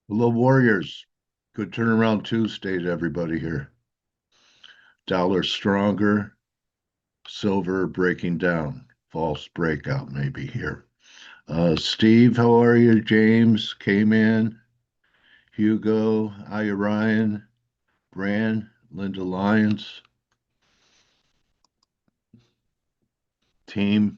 Hello, Warriors. Good turnaround Tuesday to everybody here. Dollar stronger, silver breaking down. False breakout maybe here. Steve, how are you? James came in. Hugo, hiya Ryan, Bran, Linda Lyons, team.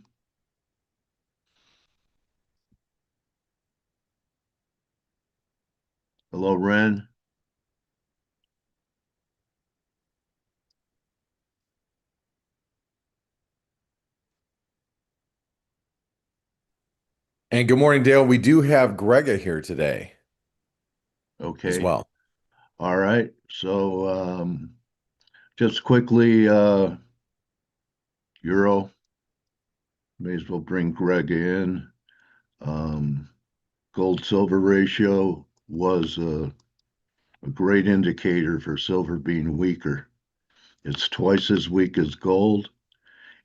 Hello, Ren. And good morning, Dale. We do have Grega here today as Okay. well. All right. So just quickly, Euro, may as well bring Greg in. Um, Gold silver ratio was a great indicator for silver being weaker. It's twice as weak as gold.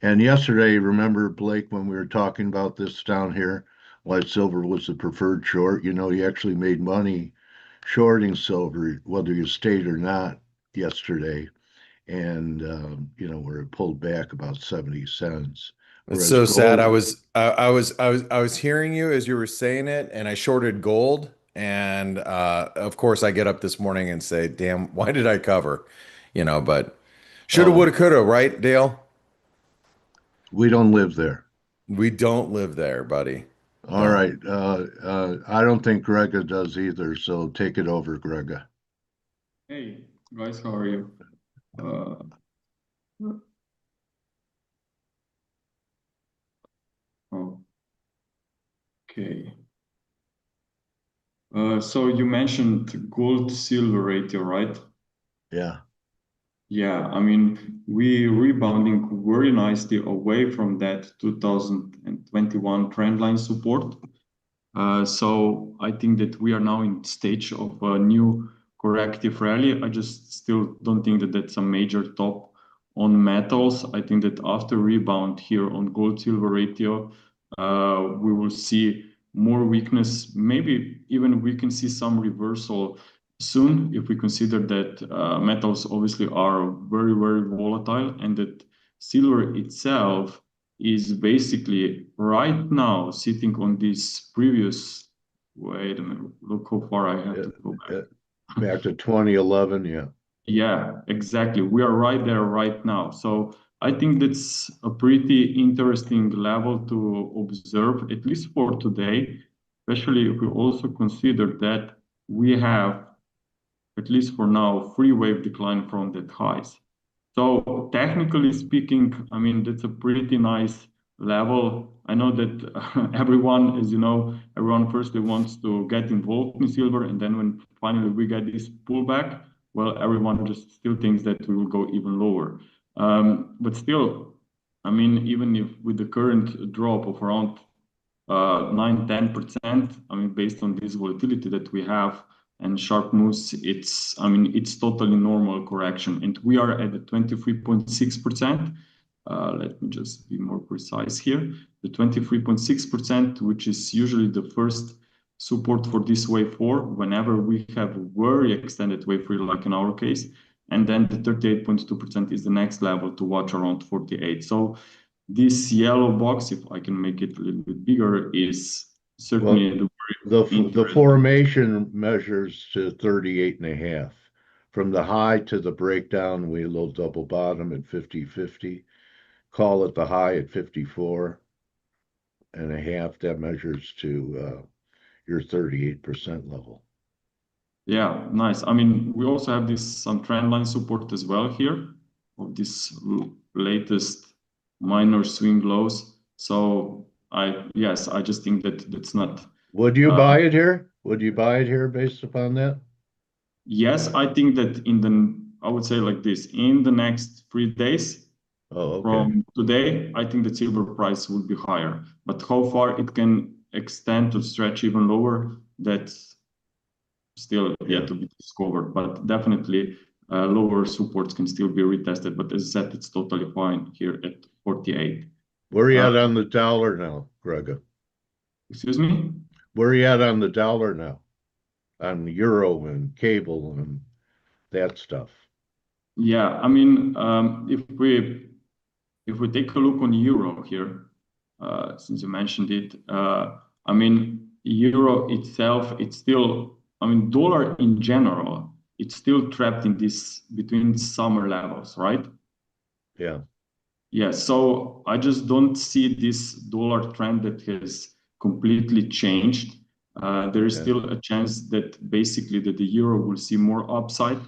And yesterday, remember, Blake, when we were talking about this down here, why silver was the preferred short? You actually made money shorting silver, whether you stayed or not yesterday. And, where it pulled back about 70 cents. It's Whereas so sad. I gold, was I was hearing you as you were saying it, and I shorted gold. And of course, I get up this morning and say, "Damn, why did I cover?" But shoulda, oh, woulda, coulda, right, Dale? we don't live there. We don't live there, buddy. All Don't. right. I don't think Grega does either, so take it over, Grega. Hey guys, how are you? Uh, okay. So you mentioned gold silver ratio, right? Yeah. Yeah, I mean, we rebounding very nicely away from that 2021 trend line support. So I think that we are now in stage of a new corrective rally. I just still don't think that that's a major top on metals. I think that after rebound here on gold silver ratio, we will see more weakness. Maybe even we can see some reversal soon if we consider that metals obviously are very, very volatile and that silver itself is basically right now sitting on this previous, wait a minute, look how far I have Uh, to go back. uh, Back to 2011. Yeah. Yeah, exactly. We are right there right now. So I think that's a pretty interesting level to observe, at least for today, especially if we also consider that we have, at least for now, free wave decline from that highs. So technically speaking, I mean, that's a pretty nice level. I know that everyone, as you know, everyone firstly wants to get involved in silver, and then when finally we get this pullback, well, everyone just still thinks that we will go even lower. But still, I mean, even if with the current drop of around 9-10%, I mean, based on this volatility that we have and sharp moves, I mean, it's totally normal correction. And we are at the 23.6%. Let me just be more precise here. The 23.6%, which is usually the first support for this wave 4, whenever we have a very extended wave 3, like in our case. And then the 38.2% is the next level to watch around 48. So this yellow box, if I can make it a little bit bigger, is Well, certainly a very the interesting. formation measures to 38 and a half. From the high to the breakdown, we low double bottom at 50-50. Call it the high at 54 and a half. That measures to your 38% level. Yeah, nice. I mean, we also have this some trend line support as well here of this latest minor swing lows. So yes, I just think that that's not. Would you Uh, buy it here? Would you buy it here based upon that? yes, I think that I would say like this, in the next 3 days, Oh, okay. from today, I think the silver price will be higher. But how far it can extend to stretch even lower, that's still yet Yeah. to be discovered. But definitely, lower supports can still be retested. But as I said, it's totally fine here at 48. Where are you Uh, at on the dollar now, Grega? Excuse me? Where are you at on the dollar now? on euro and cable and that stuff. Yeah, I mean, if we take a look on euro here, since you mentioned it, I mean, euro itself, it's still, I mean, dollar in general, it's still trapped in this between summer levels, right? Yeah. Yeah, so I just don't see this dollar trend that has completely changed. There is Okay. still a chance that basically that the euro will see more upside.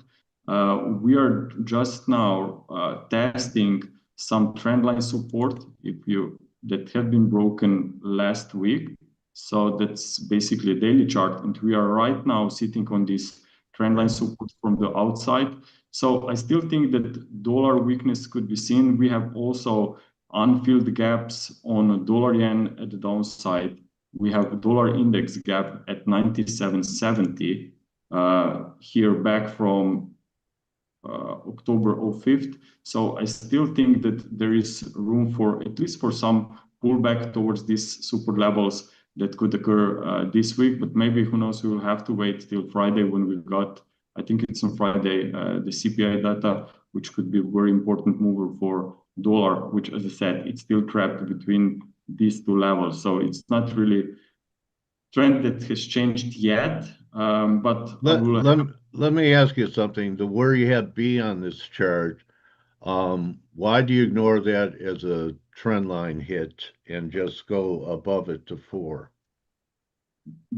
We are just now testing some trendline support if you that have been broken last week. So that's basically a daily chart, and we are right now sitting on this trendline support from the outside. So I still think that dollar weakness could be seen. We have also unfilled gaps on dollar yen at the downside. We have a dollar index gap at 97.70 here back from October 5th. So I still think that there is room for at least for some pullback towards these support levels that could occur this week. But maybe who knows? We will have to wait till Friday when we got. I think it's on Friday the CPI data, which could be a very important mover for dollar. Which, as I said, it's still trapped between these two levels. So it's not really trend that has changed yet. But I Let, will. let, let me ask you something. The where you have B on this chart, why do you ignore that as a trend line hit and just go above it to 4?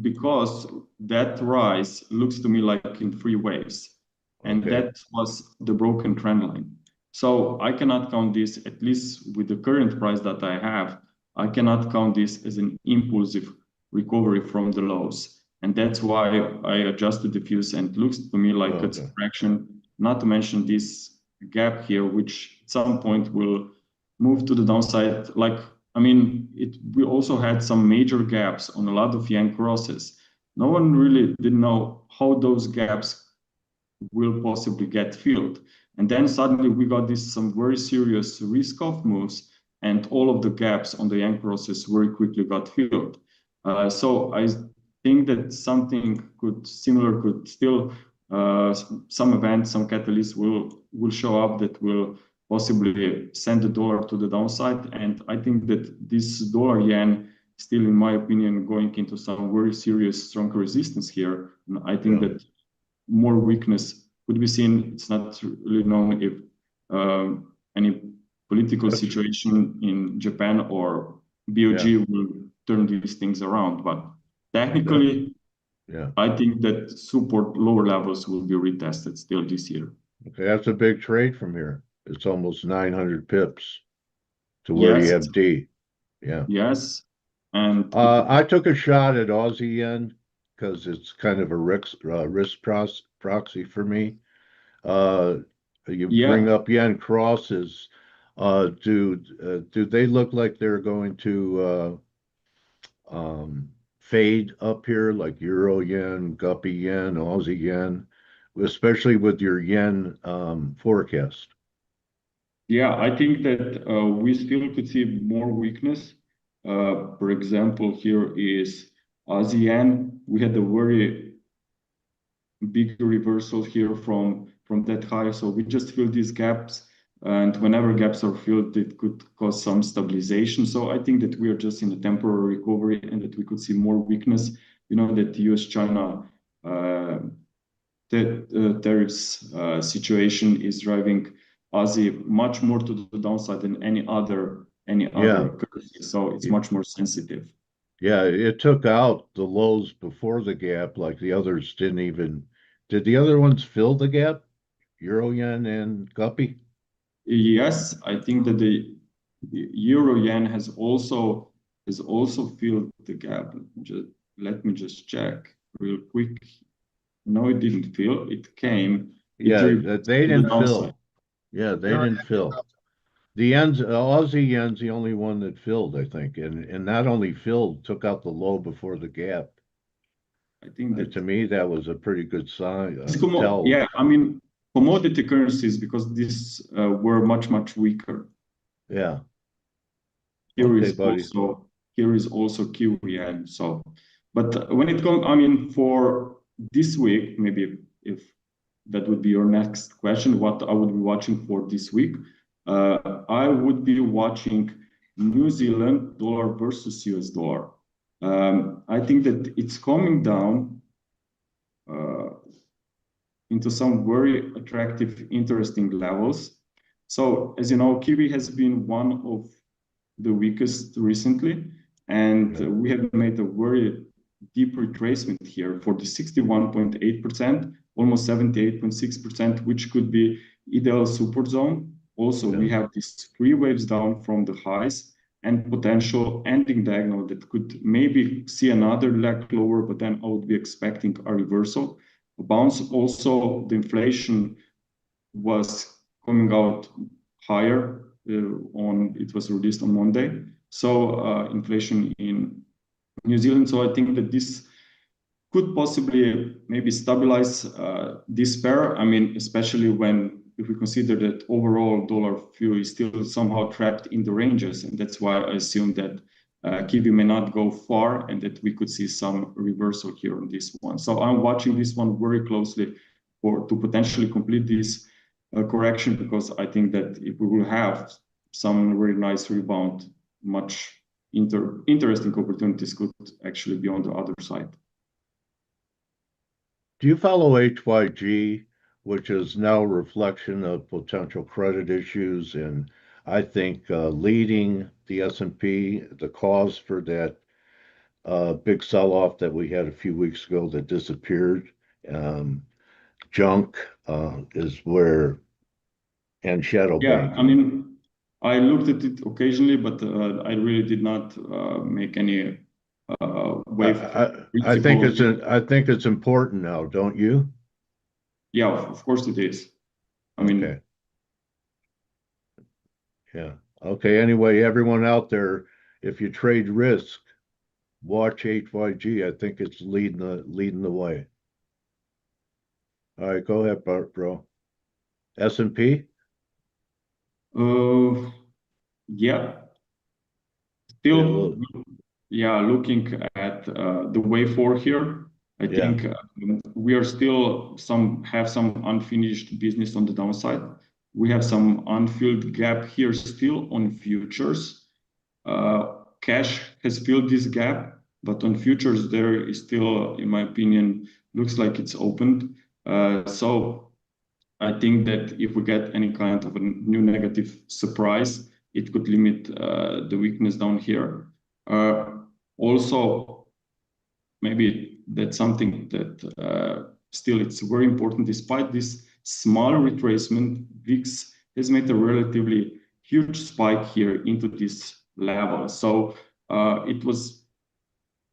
Because that rise looks to me like in three waves, and Okay. that was the broken trend line. So I cannot count this, at least with the current price that I have, I cannot count this as an impulsive recovery from the lows. And that's why I adjusted the fuse, and it looks to me like it's a Okay. fraction, not to mention this gap here, which at some point will move to the downside. Like, I mean, we also had some major gaps on a lot of yen crosses. No one really didn't know how those gaps will possibly get filled. And then suddenly we got this some very serious risk-off moves, and all of the gaps on the yen crosses very quickly got filled. So I think that something similar could still some event, some catalyst will show up that will possibly send the dollar to the downside. And I think that this dollar yen still, in my opinion, going into some very serious, strong resistance here. And I think Yeah. that more weakness could be seen. It's not really known if any political situation in Japan or BOG will turn these things around. But technically, Yeah. I think that support lower levels will be retested still this year. Okay. That's a big trade from here. It's almost 900 pips to where you Yes, have D. Yeah. yes. And I took a shot at Aussie yen because it's kind of a risk proxy for me. Uh, you bring yeah, up yen crosses. Do they look like they're going to fade up here, like Euro yen, Guppy yen, Aussie yen, especially with your yen forecast? yeah, I think that we still could see more weakness. For example, here is ASEAN. We had a very big reversal here from that high. So we just fill these gaps, and whenever gaps are filled, it could cause some stabilization. So I think that we are just in a temporary recovery, and that we could see more weakness. You know that the US-China tariffs situation is driving Aussie much more to the downside than any other Yeah, currency. So it's much more sensitive. yeah, it took out the lows before the gap, like the others didn't even. Did the other ones fill the gap? Euro yen and Guppy? Yes, I think that the euro yen has also filled the gap. Let me just check real quick. No, it didn't fill. It came. It Yeah, reversed they to the didn't downside. fill. Yeah, they didn't fill. The yen's Aussie yen's the only one that filled, I think, and not only filled, took out the low before the gap. I think that To me, that was a pretty good sign. Tell. yeah, I mean commodity currencies because these were much weaker. Yeah. Here Okay, is buddy. also here is also Kiwi yen. So, but when it comes, I mean, for this week, maybe if that would be your next question, what I would be watching for this week, I would be watching New Zealand dollar versus US dollar. I think that it's coming down into some very attractive, interesting levels. So, as you know, Kiwi has been one of the weakest recently, and we have made a very deep retracement here for the 61.8%, almost 78.6%, which could be ideal support zone. Also, we have these three waves down from the highs and potential ending diagonal that could maybe see another leg lower, but then I would be expecting a reversal, a bounce. Also, the inflation was coming out higher it was released on Monday. So inflation in New Zealand. So I think that this could possibly maybe stabilize this pair. I mean, especially if we consider that overall dollar fuel is still somehow trapped in the ranges, and that's why I assume that Kiwi may not go far, and that we could see some reversal here on this one. So I'm watching this one very closely to potentially complete this correction, because I think that if we will have some really nice rebound, much interesting opportunities could actually be on the other side. Do you follow HYG, which is now a reflection of potential credit issues, and I think leading the S&P, the cause for that big sell-off that we had a few weeks ago that disappeared? Junk is where, and shadow Yeah, banking. I mean, I looked at it occasionally, but I really did not make any wave. I think it's important now, don't you? Yeah, of course it is. I mean, Okay. Yeah. Okay. Anyway, everyone out there, if you trade risk, watch HYG. I think it's leading the way. All right, go ahead, bro. S&P? yeah, Okay, still, yeah, looking at the way forward here, I yeah. think we are still have some unfinished business on the downside. We have some unfilled gap here still on futures. Cash has filled this gap, but on futures there is still, in my opinion, looks like it's opened. So I think that if we get any kind of a new negative surprise, it could limit the weakness down here. Also, maybe that's something that still it's very important. Despite this small retracement, VIX has made a relatively huge spike here into this level. So it was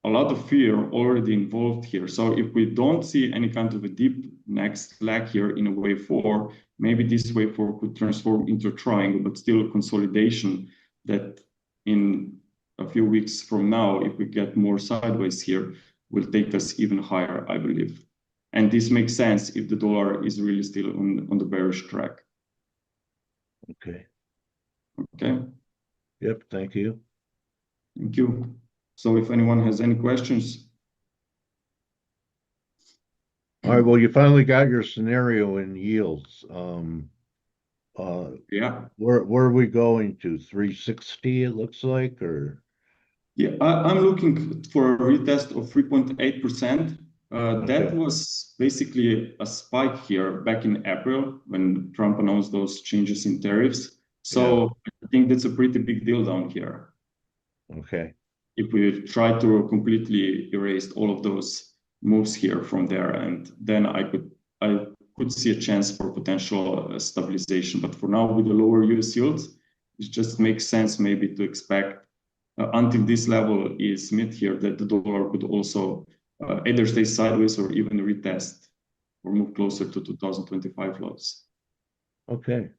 a lot of fear already involved here. So if we don't see any kind of a deep next leg here in a wave four, maybe this wave four could transform into a triangle, but still a consolidation that in a few weeks from now, if we get more sideways here, will take us even higher, I believe. And this makes sense if the dollar is really still on the bearish track. Okay. Okay. Yep. Thank you. Thank you. So if anyone has any questions. All right. Well, you finally got your scenario in yields. Yeah. Where are we going to? 360, it looks like, or? Yeah, I'm looking for a retest of 3.8%. That was basically a spike here back in April when Trump announced those changes in tariffs. So I think that's a pretty big deal down here. Okay. If we try to completely erase all of those moves here from there, and then I could see a chance for potential stabilization. But for now, with the lower US yields, it just makes sense maybe to expect until this level is met here, that the dollar could also either stay sideways or even retest or move closer to 2025 lows. Okay.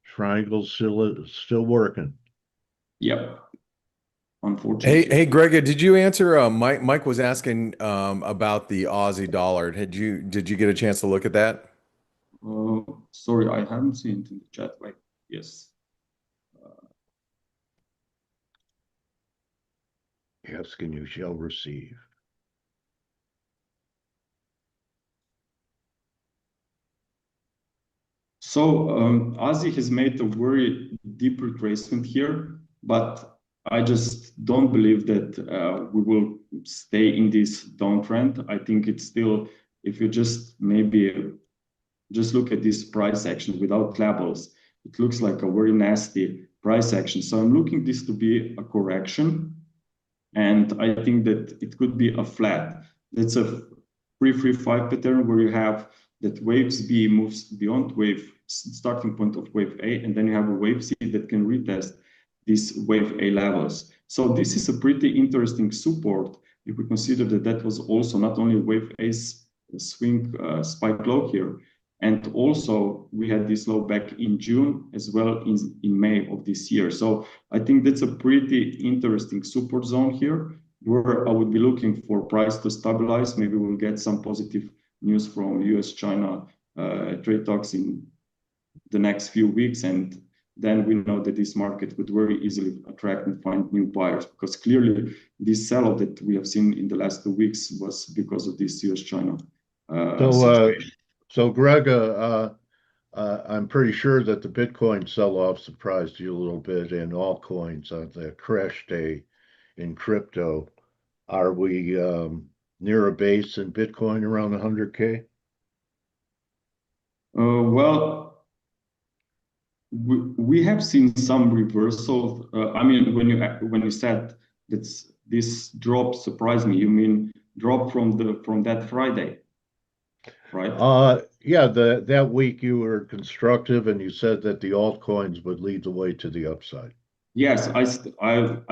Triangle's still working. Yep. Unfortunately. Hey, Grega, did you answer? Mike was asking about the Aussie dollar. Did you get a chance to look at that? Sorry, I haven't seen it in the chat. Wait, yes. Ask and you shall receive. So Aussie has made a very deep retracement here, but I just don't believe that we will stay in this downtrend. I think it's still, if you just maybe just look at this price action without levels, it looks like a very nasty price action. So I'm looking this to be a correction, and I think that it could be a flat. That's a 3-3-5 pattern where you have that waves B moves beyond wave starting point of wave A, and then you have a wave C that can retest these wave A levels. So this is a pretty interesting support if we consider that that was also not only wave A's swing spike low here, and also we had this low back in June as well in May of this year. So I think that's a pretty interesting support zone here where I would be looking for price to stabilize. Maybe we'll get some positive news from US-China trade talks in the next few weeks. And then we know that this market would very easily attract and find new buyers, because clearly this sell-off that we have seen in the last 2 weeks was because of this US-China situation. So Grega, I'm pretty sure that the Bitcoin sell-off surprised you a little bit in altcoins on the crash day in crypto. Are we near a base in Bitcoin around 100K? Well, we have seen some reversal. I mean, when you said that this drop surprised me, you mean drop from that Friday, right? Yeah, that week you were constructive and you said that the altcoins would lead the way to the upside. Yes, I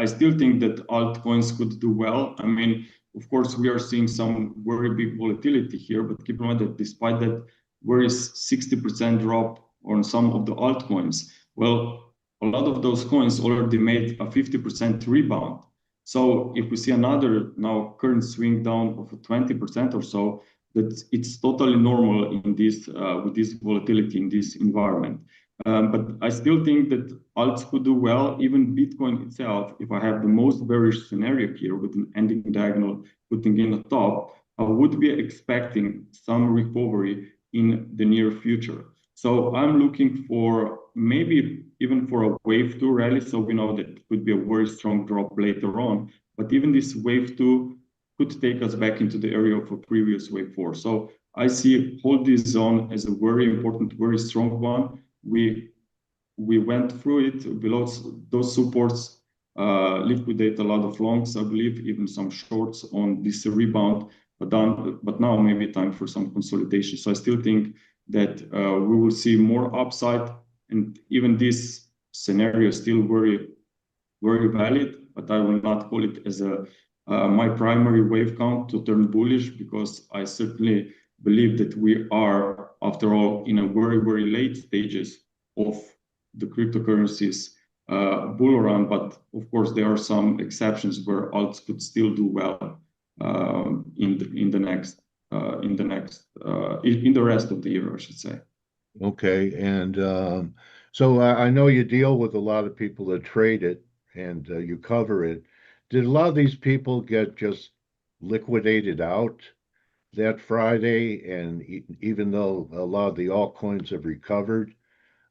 still think that altcoins could do well. I mean, of course, we are seeing some very big volatility here, but keep in mind that despite that, there is 60% drop on some of the altcoins. Well, a lot of those coins already made a 50% rebound. So if we see another now current swing down of 20% or so, that it's totally normal in this with this volatility in this environment. But I still think that alts could do well, even Bitcoin itself. If I have the most bearish scenario here with an ending diagonal putting in the top, I would be expecting some recovery in the near future. So I'm looking for maybe even for a wave 2 rally. So we know that it could be a very strong drop later on, but even this wave 2 could take us back into the area of a previous wave 4. So I see hold this zone as a very important, very strong one. We went through it below those supports, liquidate a lot of longs, I believe, even some shorts on this rebound, but now maybe time for some consolidation. So I still think that we will see more upside, and even this scenario is still very, very valid, but I will not call it as my primary wave count to turn bullish, because I certainly believe that we are, after all, in a very, very late stages of the cryptocurrencies bull run. But of course, there are some exceptions where alts could still do well in the rest of the year, I should say. Okay, and so I know you deal with a lot of people that trade it and you cover it. Did a lot of these people get just liquidated out that Friday? And even though a lot of the altcoins have recovered,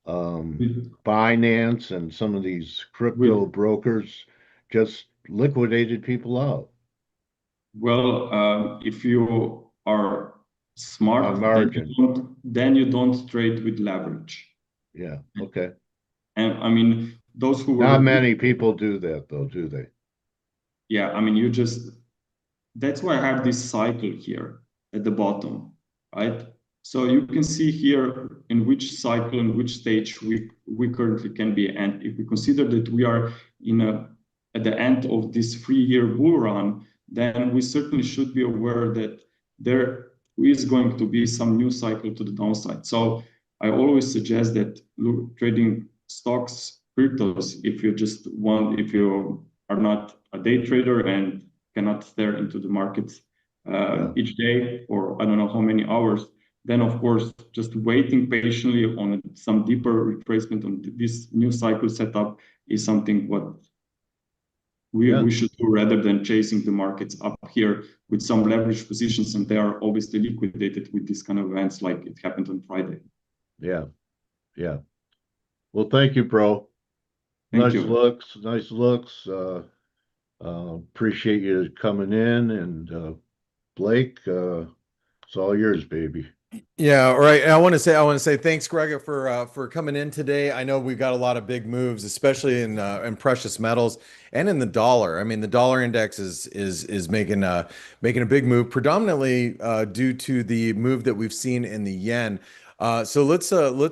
Binance and some of these crypto brokers just liquidated people out Well, if you are smart, on margin. then you don't trade with leverage. Yeah, okay. And I mean, those who were Not many people do that, though, do they? yeah, I mean, that's why I have this cycle here at the bottom, right? So you can see here in which cycle, in which stage we currently can be. And if we consider that we are at the end of this 3-year bull run, then we certainly should be aware that there is going to be some new cycle to the downside. So I always suggest that trading stocks, cryptos, if you are not a day trader and cannot stare into the markets each day or I don't know how many hours, then of course just waiting patiently on some deeper retracement on this new cycle setup is something what we should do, rather than chasing the markets up here with some leverage positions, and they are obviously liquidated with these kind of events like it happened on Friday. Yeah. Yeah. Well, thank you, bro. Thank Nice you. looks, nice looks. Appreciate you coming in, and Blake, it's all yours, baby. Yeah, right. And I want to say thanks, Grega, for coming in today. I know we've got a lot of big moves, especially in precious metals and in the dollar. I mean, the dollar index is making a big move, predominantly due to the move that we've seen in the yen. So let's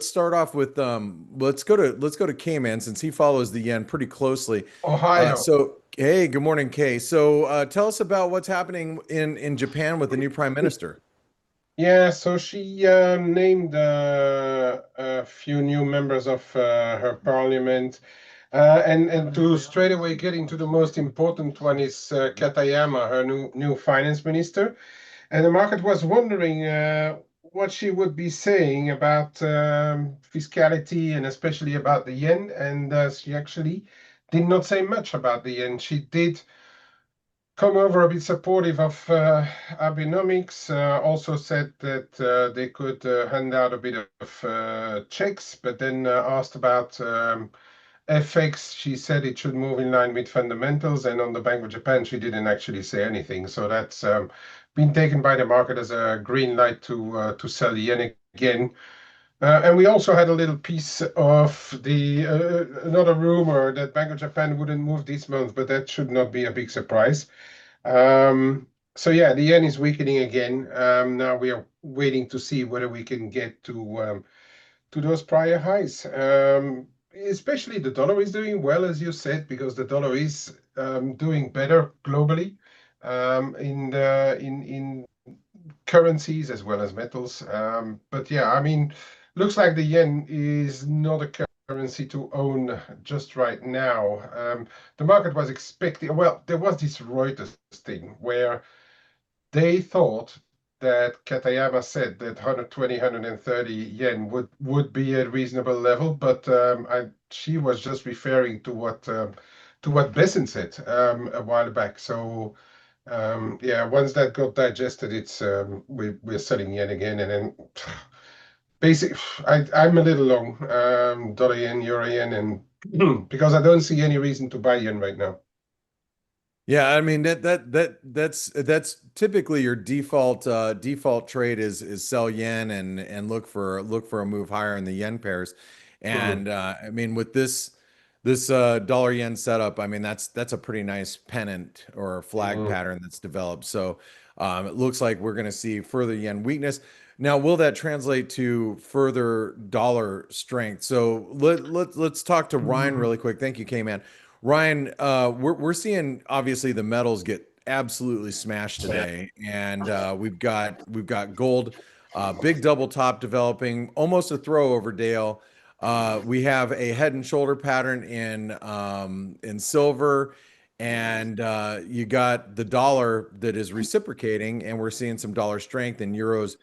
start off with let's go to K-Man, since he follows the yen pretty closely. Ohio. So hey, good morning, Kay. So tell us about what's happening in Japan with the new prime minister. Yeah, so she named a few new members of her parliament. And to straight away get into the most important one is Katayama, her new finance minister. And the market was wondering what she would be saying about fiscality and especially about the yen. And she actually did not say much about the yen. She did come over a bit supportive of Abenomics, also said that they could hand out a bit of checks, but then asked about FX. She said it should move in line with fundamentals, and on the Bank of Japan, she didn't actually say anything. So that's been taken by the market as a green light to sell the yen again. And we also had a little piece of the another rumor that Bank of Japan wouldn't move this month, but that should not be a big surprise. So yeah, the yen is weakening again. Now we are waiting to see whether we can get to those prior highs. Especially the dollar is doing well, as you said, because the dollar is doing better globally in currencies as well as metals. But yeah, I mean, looks like the yen is not a currency to own just right now. The market was expecting, well, there was this Reuters thing where they thought that Katayama said that 120, 130 yen would be a reasonable level, but she was just referring to what Besson said a while back. So yeah, once that got digested, it's we're selling yen again, and then basic. I'm a little long dollar yen, euro yen, and because I don't see any reason to buy yen right now. Yeah, I mean that's typically your default trade is sell yen and look for a move higher in the yen pairs. Mhm. And I mean with this dollar yen setup, I mean that's a pretty nice pennant or flag Mhm. pattern that's developed. So it looks like we're going to see further yen weakness. Now, will that translate to further dollar strength? So let's talk to Ryan really quick. Thank you, K-Man. Ryan, we're seeing obviously the metals get absolutely smashed today, and we've got gold, big double top developing, almost a throw over Dale. We have a head and shoulder pattern in silver, and you got the dollar that is reciprocating, and we're seeing some dollar strength in euros,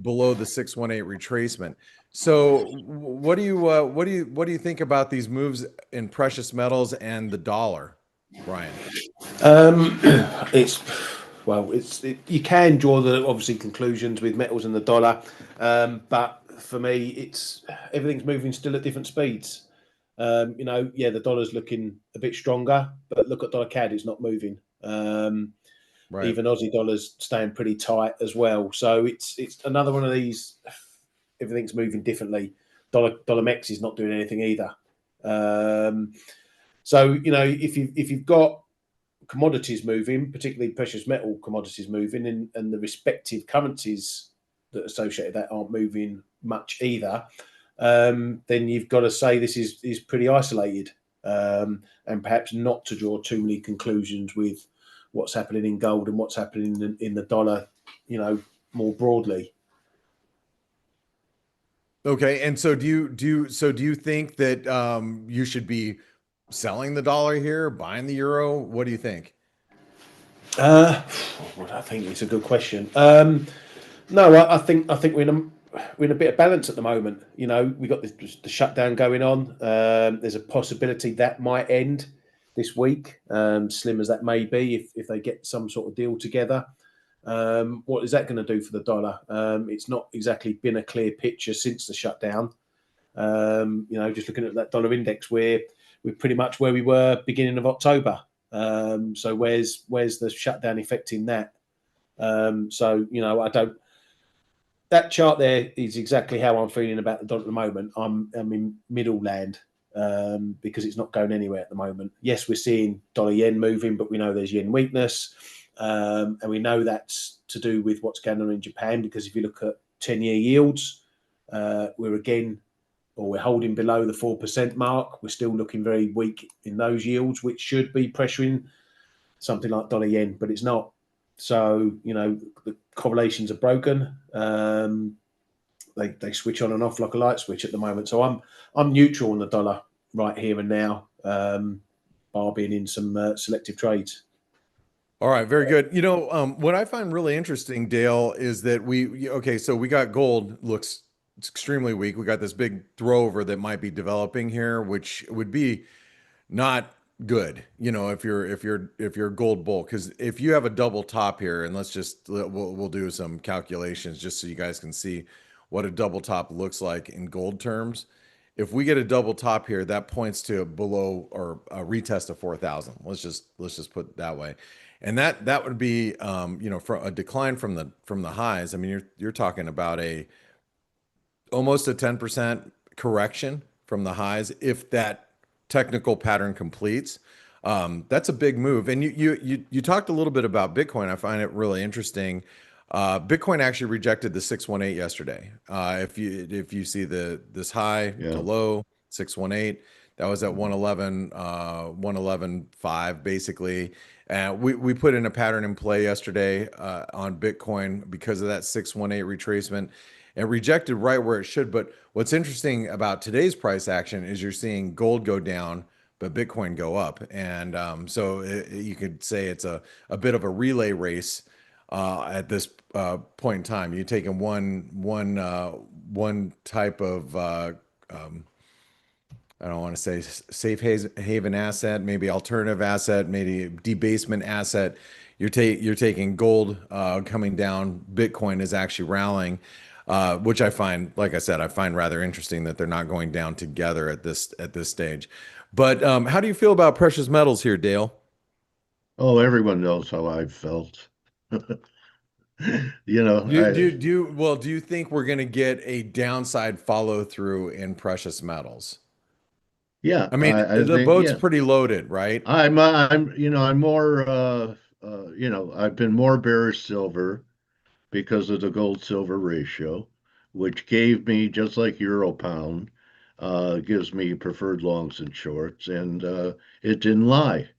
below the 618 retracement. So, what do you think about these moves in precious metals and the dollar, Ryan? Um, it's you can draw the obviously conclusions with metals and the dollar, but for me, it's everything's moving still at different speeds. Yeah, the dollar's looking a bit stronger, but look at dollar CAD, it's not moving. Right. Even Aussie dollars staying pretty tight as well. So it's another one of these. Everything's moving differently. Dollar MEX is not doing anything either. So if you've got commodities moving, particularly precious metal commodities moving, and the respective currencies that associated that aren't moving much either, then you've got to say this is pretty isolated, and perhaps not to draw too many conclusions with what's happening in gold and what's happening in the dollar, more broadly. Okay. And so do you think that you should be selling the dollar here, buying the euro? What do you think? Well, I think it's a good question. No, I think we're in a bit of balance at the moment. We got the shutdown going on. There's a possibility that might end this week, slim as that may be, if they get some sort of deal together. What is that going to do for the dollar? It's not exactly been a clear picture since the shutdown. Just looking at that dollar index, we're pretty much where we were beginning of October. So where's the shutdown effect in that? I don't. That chart there is exactly how I'm feeling about the dollar at the moment. I'm in middle land because it's not going anywhere at the moment. Yes, we're seeing dollar yen moving, but we know there's yen weakness, and we know that's to do with what's going on in Japan. Because if you look at 10-year yields, we're holding below the 4% mark. We're still looking very weak in those yields, which should be pressuring something like dollar yen, but it's not. So, the correlations are broken. They switch on and off like a light switch at the moment. So I'm neutral on the dollar right here and now, bar being in some selective trades. All right, very good. What I find really interesting, Dale, is that so we got gold looks extremely weak. We got this big throwover that might be developing here, which would be not good, if you're a gold bull, because if you have a double top here, and we'll do some calculations just so you guys can see what a double top looks like in gold terms. If we get a double top here, that points to below or a retest of 4,000. Let's just put it that way, and that would be for a decline from the highs. I mean, you're talking about almost a 10% correction from the highs if that technical pattern completes. That's a big move. And you talked a little bit about Bitcoin. I find it really interesting. Bitcoin actually rejected the 618 yesterday. If you see this high to low 618, that was at 111 111.5 basically. And we put in a pattern in play yesterday on Bitcoin because of that 618 retracement. It rejected right where it should. But what's interesting about today's price action is you're seeing gold go down, but Bitcoin go up. And you could say it's a bit of a relay race at this point in time. You're taking one type of I don't want to say safe haven asset, maybe alternative asset, maybe debasement asset. You're taking gold coming down. Bitcoin is actually rallying. Which I find, like I said, rather interesting that they're not going down together at this stage. But how do you feel about precious metals here, Dale? Oh, everyone knows how I've felt. You know, Do you think we're going to get a downside follow through in precious metals? yeah, I mean, I the think, boat's yeah, pretty loaded, right? I'm more, I've been more bearish silver because of the gold silver ratio, which gave me, just like Euro pound, gives me preferred longs and shorts, and it didn't lie.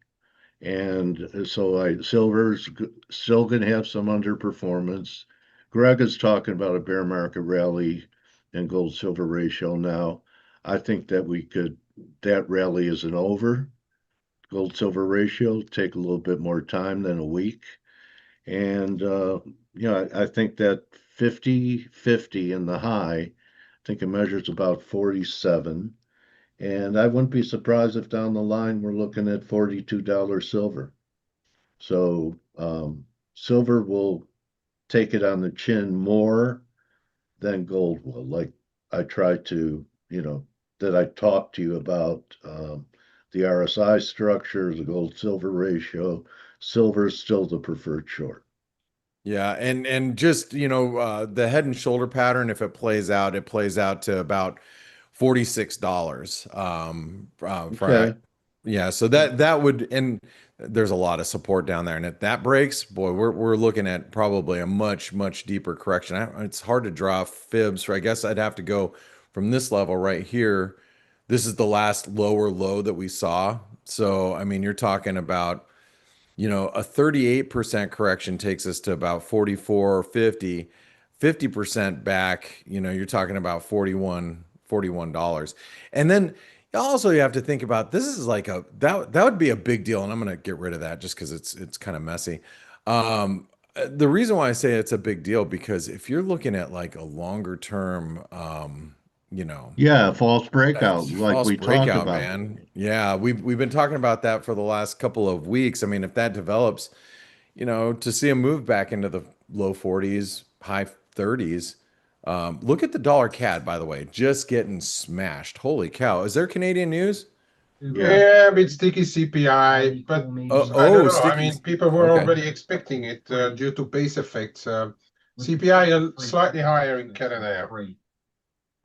And so silver's still going to have some underperformance. Greg is talking about a bear market rally and gold silver ratio now. I think that rally isn't over. Gold silver ratio take a little bit more time than a week. And, I think that 50-50 in the high, I think it measures about 47. And I wouldn't be surprised if down the line we're looking at $42 silver. So silver will take it on the chin more than gold will. Like I try to, that I talked to you about the RSI structure, the gold silver ratio. Silver is still the preferred short. Yeah, and just the head and shoulder pattern, if it plays out, to about $46. Okay. Yeah, so that would, and there's a lot of support down there, and if that breaks, boy, we're looking at probably a much deeper correction. It's hard to draw fibs for. I guess I'd have to go from this level right here. This is the last lower low that we saw. So I mean, you're talking about a 38% correction takes us to about 44 or 50. 50% back, you're talking about $41. And then also you have to think about, this is like that would be a big deal. And I'm going to get rid of that just because it's kind of messy. The reason why I say it's a big deal, because if you're looking at like a longer term, Yeah, false breakout, that's like false we talked breakout, about. man. Yeah, we've been talking about that for the last couple of weeks. I mean, if that develops, to see a move back into the low 40s, high 30s, Look at the dollar CAD, by the way, just getting smashed. Holy cow. Is there Canadian news? Yeah, a bit sticky CPI, but I don't know. I mean, people were Okay. already expecting it due to base effects. CPI slightly higher in Canada.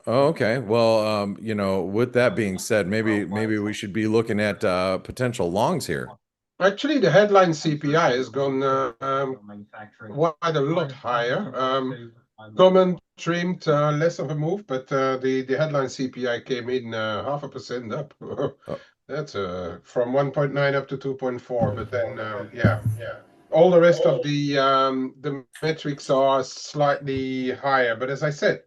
Oh, okay. Well, you know, with that being said, maybe we should be looking at potential longs here. Actually, the headline CPI has gone quite a lot higher. Common trimmed less of a move, but the headline CPI came in 0.5% up. That's from 1.9 up to 2.4. But then, yeah, all the rest of the metrics are slightly higher. But as I said,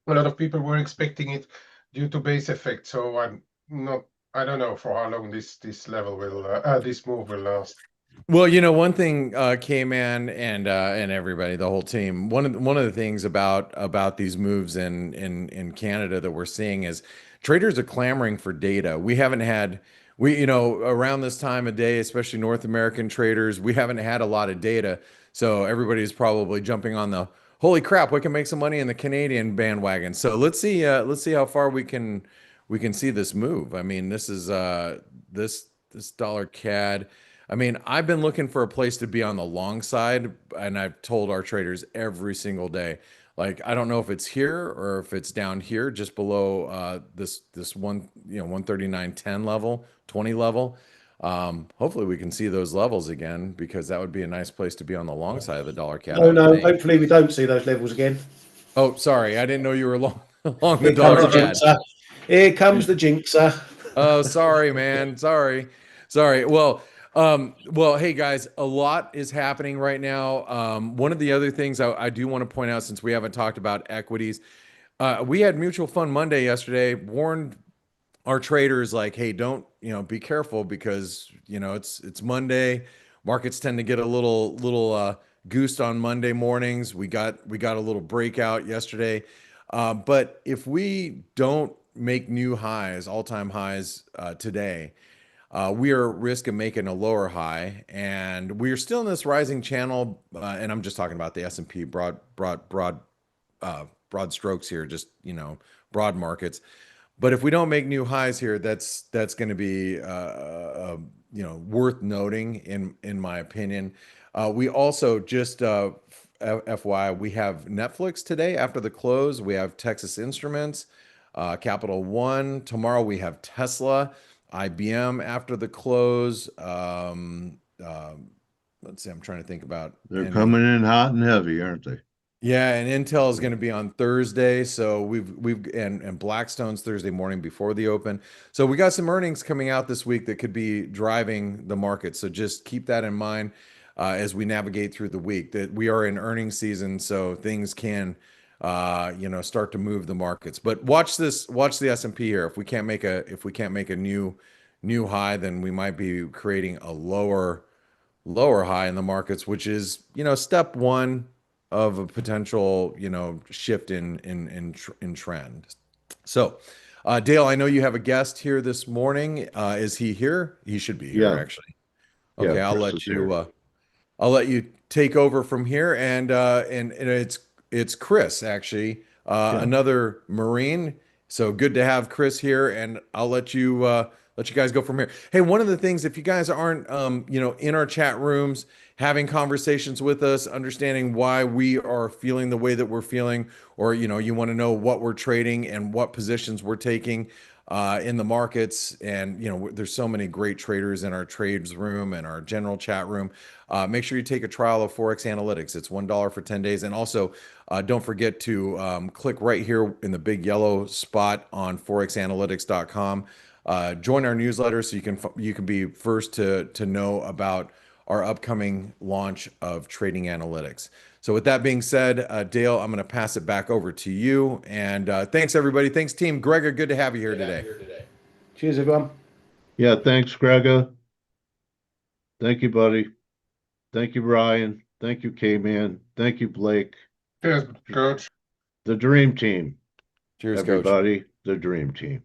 a lot of people were expecting it due to base effect. So I don't know for how long this level will this move will last. Well, you know, one thing, K-Man and everybody, the whole team. One of the things about these moves in Canada that we're seeing is traders are clamoring for data. You know, around this time of day, especially North American traders, we haven't had a lot of data. So everybody's probably jumping on the holy crap, we can make some money in the Canadian bandwagon. So let's see how far we can see this move. I mean, this is this dollar CAD. I mean, I've been looking for a place to be on the long side, and I've told our traders every single day, like, I don't know if it's here or if it's down here, just below this one, you know, 139.10 level, 20 level. Hopefully we can see those levels again, because that would be a nice place to be on the long side of the dollar CAD. No, hopefully we don't see those levels again. Oh, sorry, I didn't know you were along the Here dollar comes the CAD. jinxer. Here comes the jinxer. Oh, sorry, man. Sorry. Well, hey guys, a lot is happening right now. One of the other things I do want to point out, since we haven't talked about equities, we had Mutual Fund Monday yesterday, warned our traders like, hey, don't, you know, be careful, because, you know, it's Monday. Markets tend to get a little goosed on Monday mornings. We got a little breakout yesterday. But if we don't make new highs, all-time highs today, we are at risk of making a lower high, and we are still in this rising channel. And I'm just talking about the S&P broad strokes here, just, you know, broad markets. But if we don't make new highs here, that's going to be you know, worth noting in my opinion. We also just FYI, we have Netflix today after the close. We have Texas Instruments, Capital One. Tomorrow we have Tesla, IBM after the close. Let's see, I'm trying to think about. They're coming in hot and heavy, aren't they? Yeah, and Intel is going to be on Thursday. So and Blackstone's Thursday morning before the open. So we got some earnings coming out this week that could be driving the market. So just keep that in mind as we navigate through the week, that we are in earnings season, so things can you know, start to move the markets. But watch the S&P here. If we can't make a new high, then we might be creating a lower high in the markets, which is, you know, step one of a potential, you know, shift in trend. So, Dale, I know you have a guest here this morning. Is he here? He should be here, Yeah. actually. Okay, Yeah, I'll Chris let is you. here. I'll let you take over from here, and it's Chris, actually, another Marine. So good to have Chris here, and I'll let you guys go from here. Hey, one of the things, if you guys aren't you know, in our chat rooms having conversations with us, understanding why we are feeling the way that we're feeling, or, you know, you want to know what we're trading and what positions we're taking in the markets, and, you know, there's so many great traders in our trades room and our general chat room. Make sure you take a trial of Forex Analytics. It's $1 for 10 days. And also, don't forget to click right here in the big yellow spot on ForexAnalytix.com. Join our newsletter so you can be first to know about our upcoming launch of trading analytics. So with that being said, Dale, I'm going to pass it back over to you. And thanks, everybody. Thanks, team. Grega, good to have you here today. Cheers, everyone. Yeah, thanks, Grega. Thank you, buddy. Thank you, Brian. Thank you, K-Man. Thank you, Blake. Cheers, coach. The dream team. Cheers, Coach. Everybody, the dream team.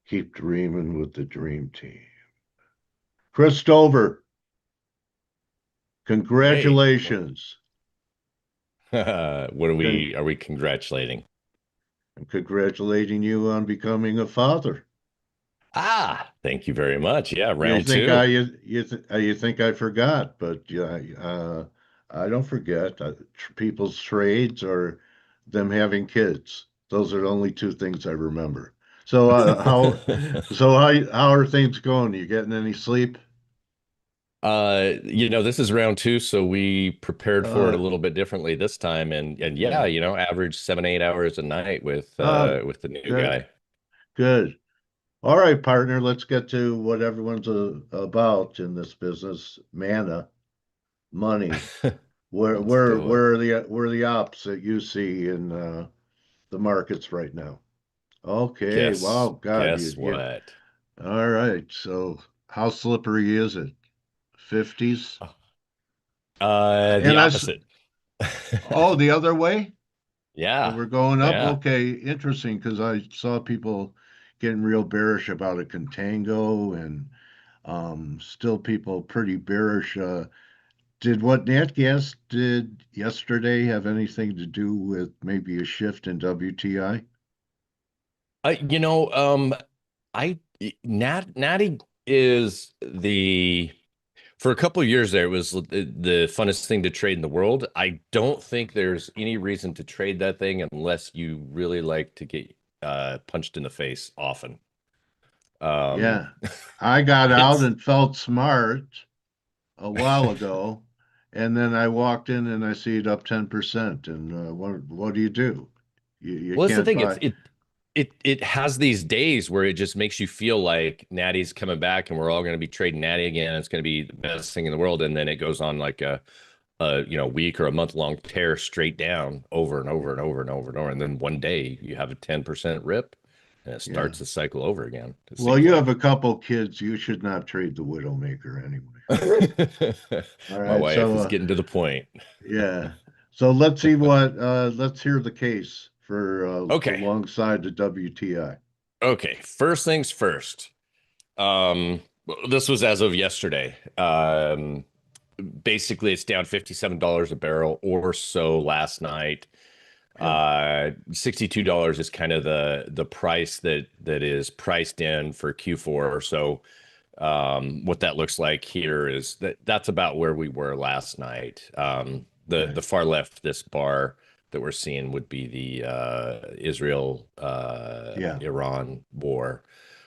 Keep dreaming with the dream team. Chris Stover, congratulations. What are we congratulating? I'm congratulating you on becoming a father. Ah, thank you very much. Yeah, You round think I two. you think I forgot, but yeah, I don't forget. People's trades or them having kids. Those are the only two things I remember. So how are things going? You getting any sleep? This is round two, so we prepared for it a Uh, little bit differently this time, and yeah, yeah. average 7, 8 hours a night Uh, with the new good, guy. good. All right, partner. Let's get to what everyone's about in this business: mana, money. Where Let's where do it. where are the ops that you see in the markets right now? Okay, wow, God, Guess what? all right. So how slippery is it? 50s? The And opposite. oh, the other way? So Yeah, we're going up. yeah. Okay, interesting because I saw people getting real bearish about a contango and still people pretty bearish. Did what Nat Gas did yesterday have anything to do with maybe a shift in WTI? I, you know, I Natty is the for a couple of years there, it was the funnest thing to trade in the world. I don't think there's any reason to trade that thing unless you really like to get punched in the face often. Um, Yeah, I got out it's and felt smart a while ago, and then I walked in and I see it up 10%. And what do? You well, that's the can't thing. buy. It has these days where it just makes you feel like Natty's coming back and we're all going to be trading Natty again. It's going to be the best thing in the world, and then it goes on like a week or a month long tear straight down over and over and over and over and over, and then one day you have a 10% rip, and it Yeah. starts the cycle over again. It Well, seems you have like. a couple kids. You should not trade the Widowmaker anyway. All My right. wife So is getting to the point. yeah. So let's see what let's hear the case for the Okay. long side of WTI. Okay. First things first. Um, this was as of yesterday. Basically, it's down $57 a barrel or so last night. Yeah. $62 is kind of the price that is priced in for Q4. So what that looks like here is that's about where we were last night. The Okay. far left, this bar that we're seeing would be the Israel Yeah. Iran war,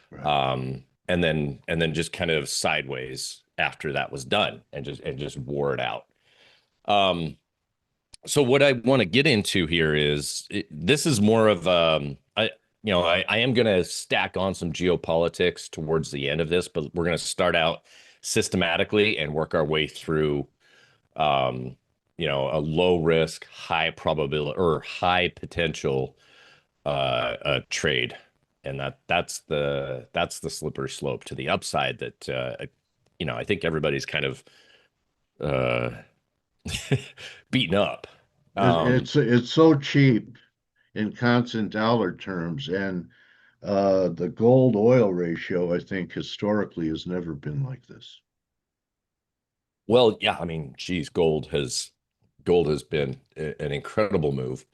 Right. and then just kind of sideways after that was done, and just wore it out. Um, so what I want to get into here is this is more of I am going to stack on some geopolitics towards the end of this, but we're going to start out systematically and work our way through a low risk, high probability or high potential trade. And that's the slippery slope to the upside that I think everybody's kind of uh beaten up. Um, It's so cheap in constant dollar terms, and the gold oil ratio, I think, historically has never been like this. well, yeah, I mean, geez, gold has been an incredible move.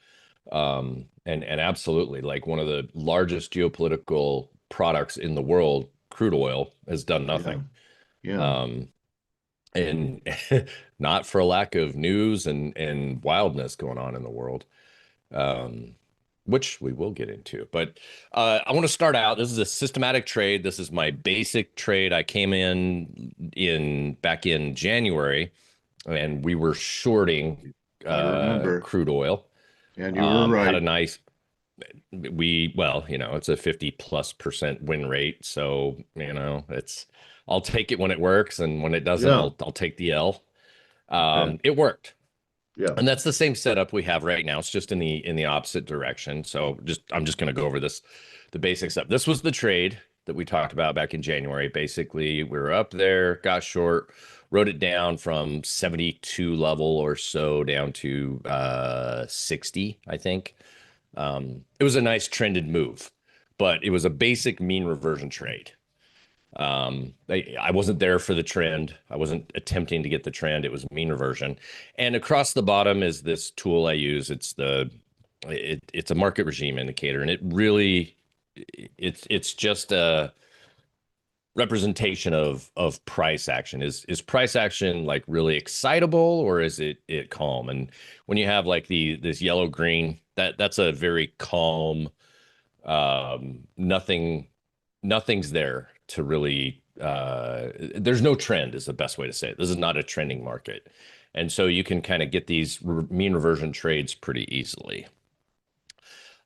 And absolutely, like one of the largest geopolitical products in the world, crude oil, has done Yeah, nothing. yeah. Um, and not for a lack of news and wildness going on in the world. Um, which we will get into. But I want to start out. This is a systematic trade. This is my basic trade. I came in back in January, and we were shorting I remember, crude oil. and you were Had right. a nice well, it's a 50+% win rate. So, I'll take it when it works, and when it doesn't, Yeah. I'll take the L. Okay. It worked. Yeah. And that's the same setup we have right now. It's just in the opposite direction. So I'm just going to go over the basic stuff. This was the trade that we talked about back in January. Basically, we were up there, got short, wrote it down from 72 level or so down to 60, I think. It was a nice trended move, but it was a basic mean reversion trade. I wasn't there for the trend. I wasn't attempting to get the trend. It was mean reversion. And across the bottom is this tool I use. It's a market regime indicator, and it's just a representation of price action. Is price action like really excitable, or is it calm? And when you have like this yellow green, that's a very calm, nothing's there to really there's no trend is the best way to say it. This is not a trending market. And so you can kind of get these mean reversion trades pretty easily.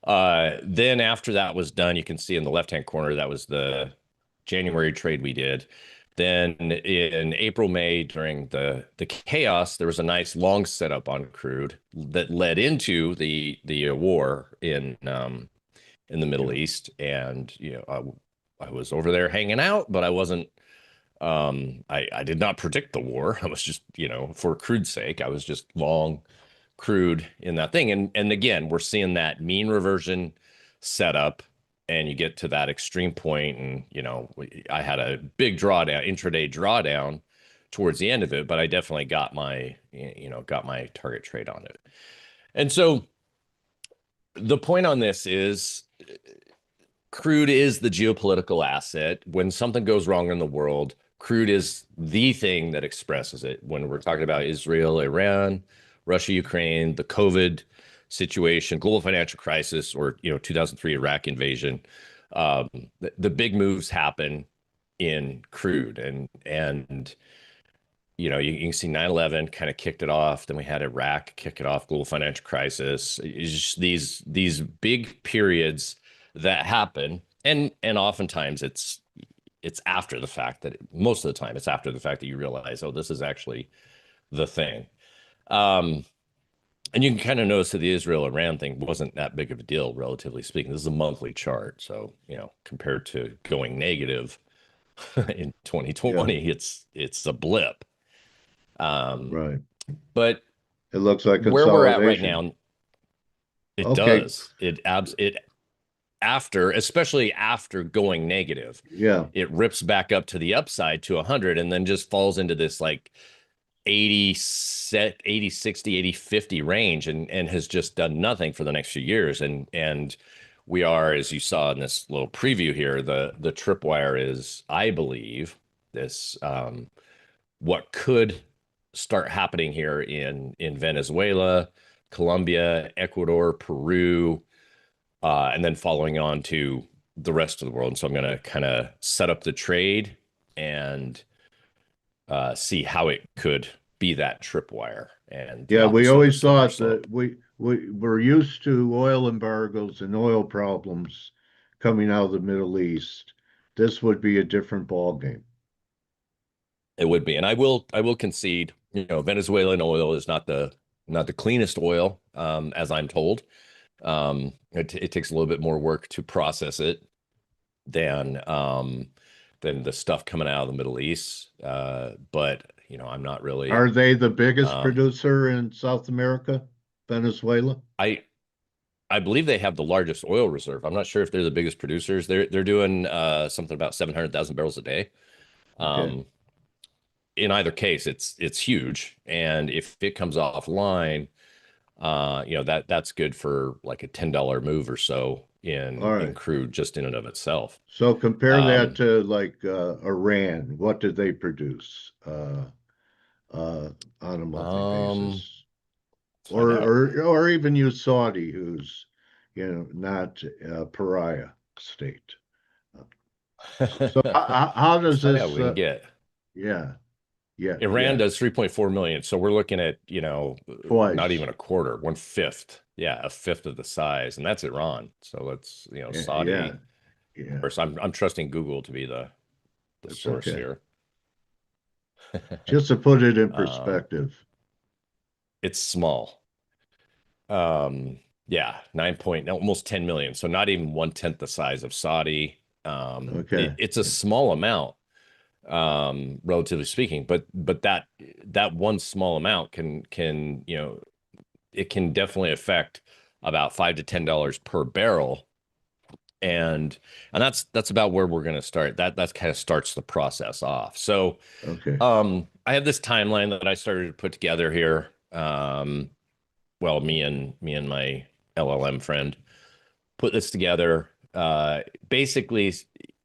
Then after that was done, you can see in the left-hand corner, that was the January trade we did. Then in April, May, during the chaos, there was a nice long setup on crude that led into the war in the Middle East. And I was over there hanging out, but I wasn't. I did not predict the war. I was just, for crude's sake, I was just long crude in that thing. And again, we're seeing that mean reversion setup, and you get to that extreme point, and I had a big drawdown, intraday drawdown towards the end of it, but I definitely got my target trade on it. And so the point on this is crude is the geopolitical asset. When something goes wrong in the world, crude is the thing that expresses it. When we're talking about Israel, Iran, Russia, Ukraine, the COVID situation, global financial crisis, or 2003 Iraq invasion, the big moves happen in crude, and you can see 9/11 kind of kicked it off. Then we had Iraq kick it off, global financial crisis. It's just these big periods that happen, and oftentimes it's after the fact that most of the time it's after the fact that you realize, oh, this is actually the thing. And you can kind of notice that the Israel-Iran thing wasn't that big of a deal, relatively speaking. This is a monthly chart, so compared to going negative in 2020, it's a blip. Right. But It looks like where we're at right consolidation. now, it Okay. does. Especially after going negative, Yeah. it rips back up to the upside to 100, and then just falls into this like 80, 60, 80, 50 range, and has just done nothing for the next few years. And we are, as you saw in this little preview here, the tripwire is, I believe, this what could start happening here in Venezuela, Colombia, Ecuador, Peru, and then following on to the rest of the world. And so I'm going to kind of set up the trade and see how it could be that tripwire. And Yeah, we opposite of always slippery thought slope. that we're used to oil embargoes and oil problems coming out of the Middle East. This would be a different ballgame. It would be, and I will concede, Venezuelan oil is not the cleanest oil, as I'm told. It takes a little bit more work to process it than the stuff coming out of the Middle East. But I'm not really. Are they the biggest producer in South America, Venezuela? I believe they have the largest oil reserve. I'm not sure if they're the biggest producers. They're doing something about 700,000 barrels a day. Okay. In either case, it's huge, and if it comes offline, that's good for like a $10 move or so in crude, just in and of itself. So compare that to like Iran. What did they produce on a monthly basis? Or even use Saudi, who's not a pariah state. So how does Funny this? how we can get. Yeah. Iran does 3.4 million, so we're looking at Twice. not even a quarter, 1/5. Yeah, a fifth of the size, and that's Iran. So let's Saudi. Yeah. Of course, I'm trusting Google to be the source here. Just to put it in perspective, it's small. Yeah, almost 10 million. So not even 1/10 the size of Saudi. It's a small amount, relatively speaking, but that one small amount can it can definitely affect about $5 to $10 per barrel And that's about where we're going to start. That's kind of starts the process off. So Okay. I have this timeline that I started to put together here. Well, me and my LLM friend put this together. Basically,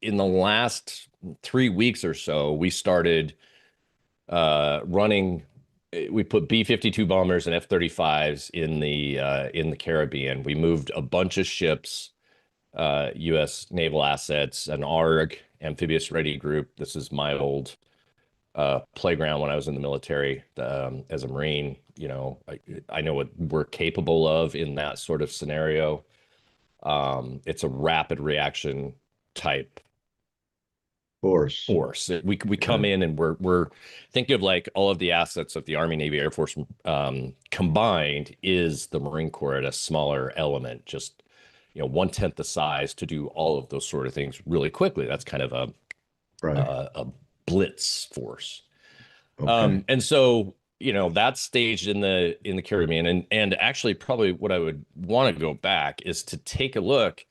in the last 3 weeks or so, we started running. We put B-52 bombers and F-35s in the Caribbean. We moved a bunch of ships, U.S. naval assets, an ARG, amphibious ready group. This is my old playground when I was in the military as a Marine. You know, I know what we're capable of in that sort of scenario. It's a rapid reaction type Force. We come in and we're think of like all of the assets of the Army, Navy, Air Force combined is the Marine Corps at a smaller element, just 1/10 the size to do all of those sort of things really quickly. That's kind of a blitz force. Okay. And so that's staged in the Caribbean, and actually probably what I would want to go back is to take a look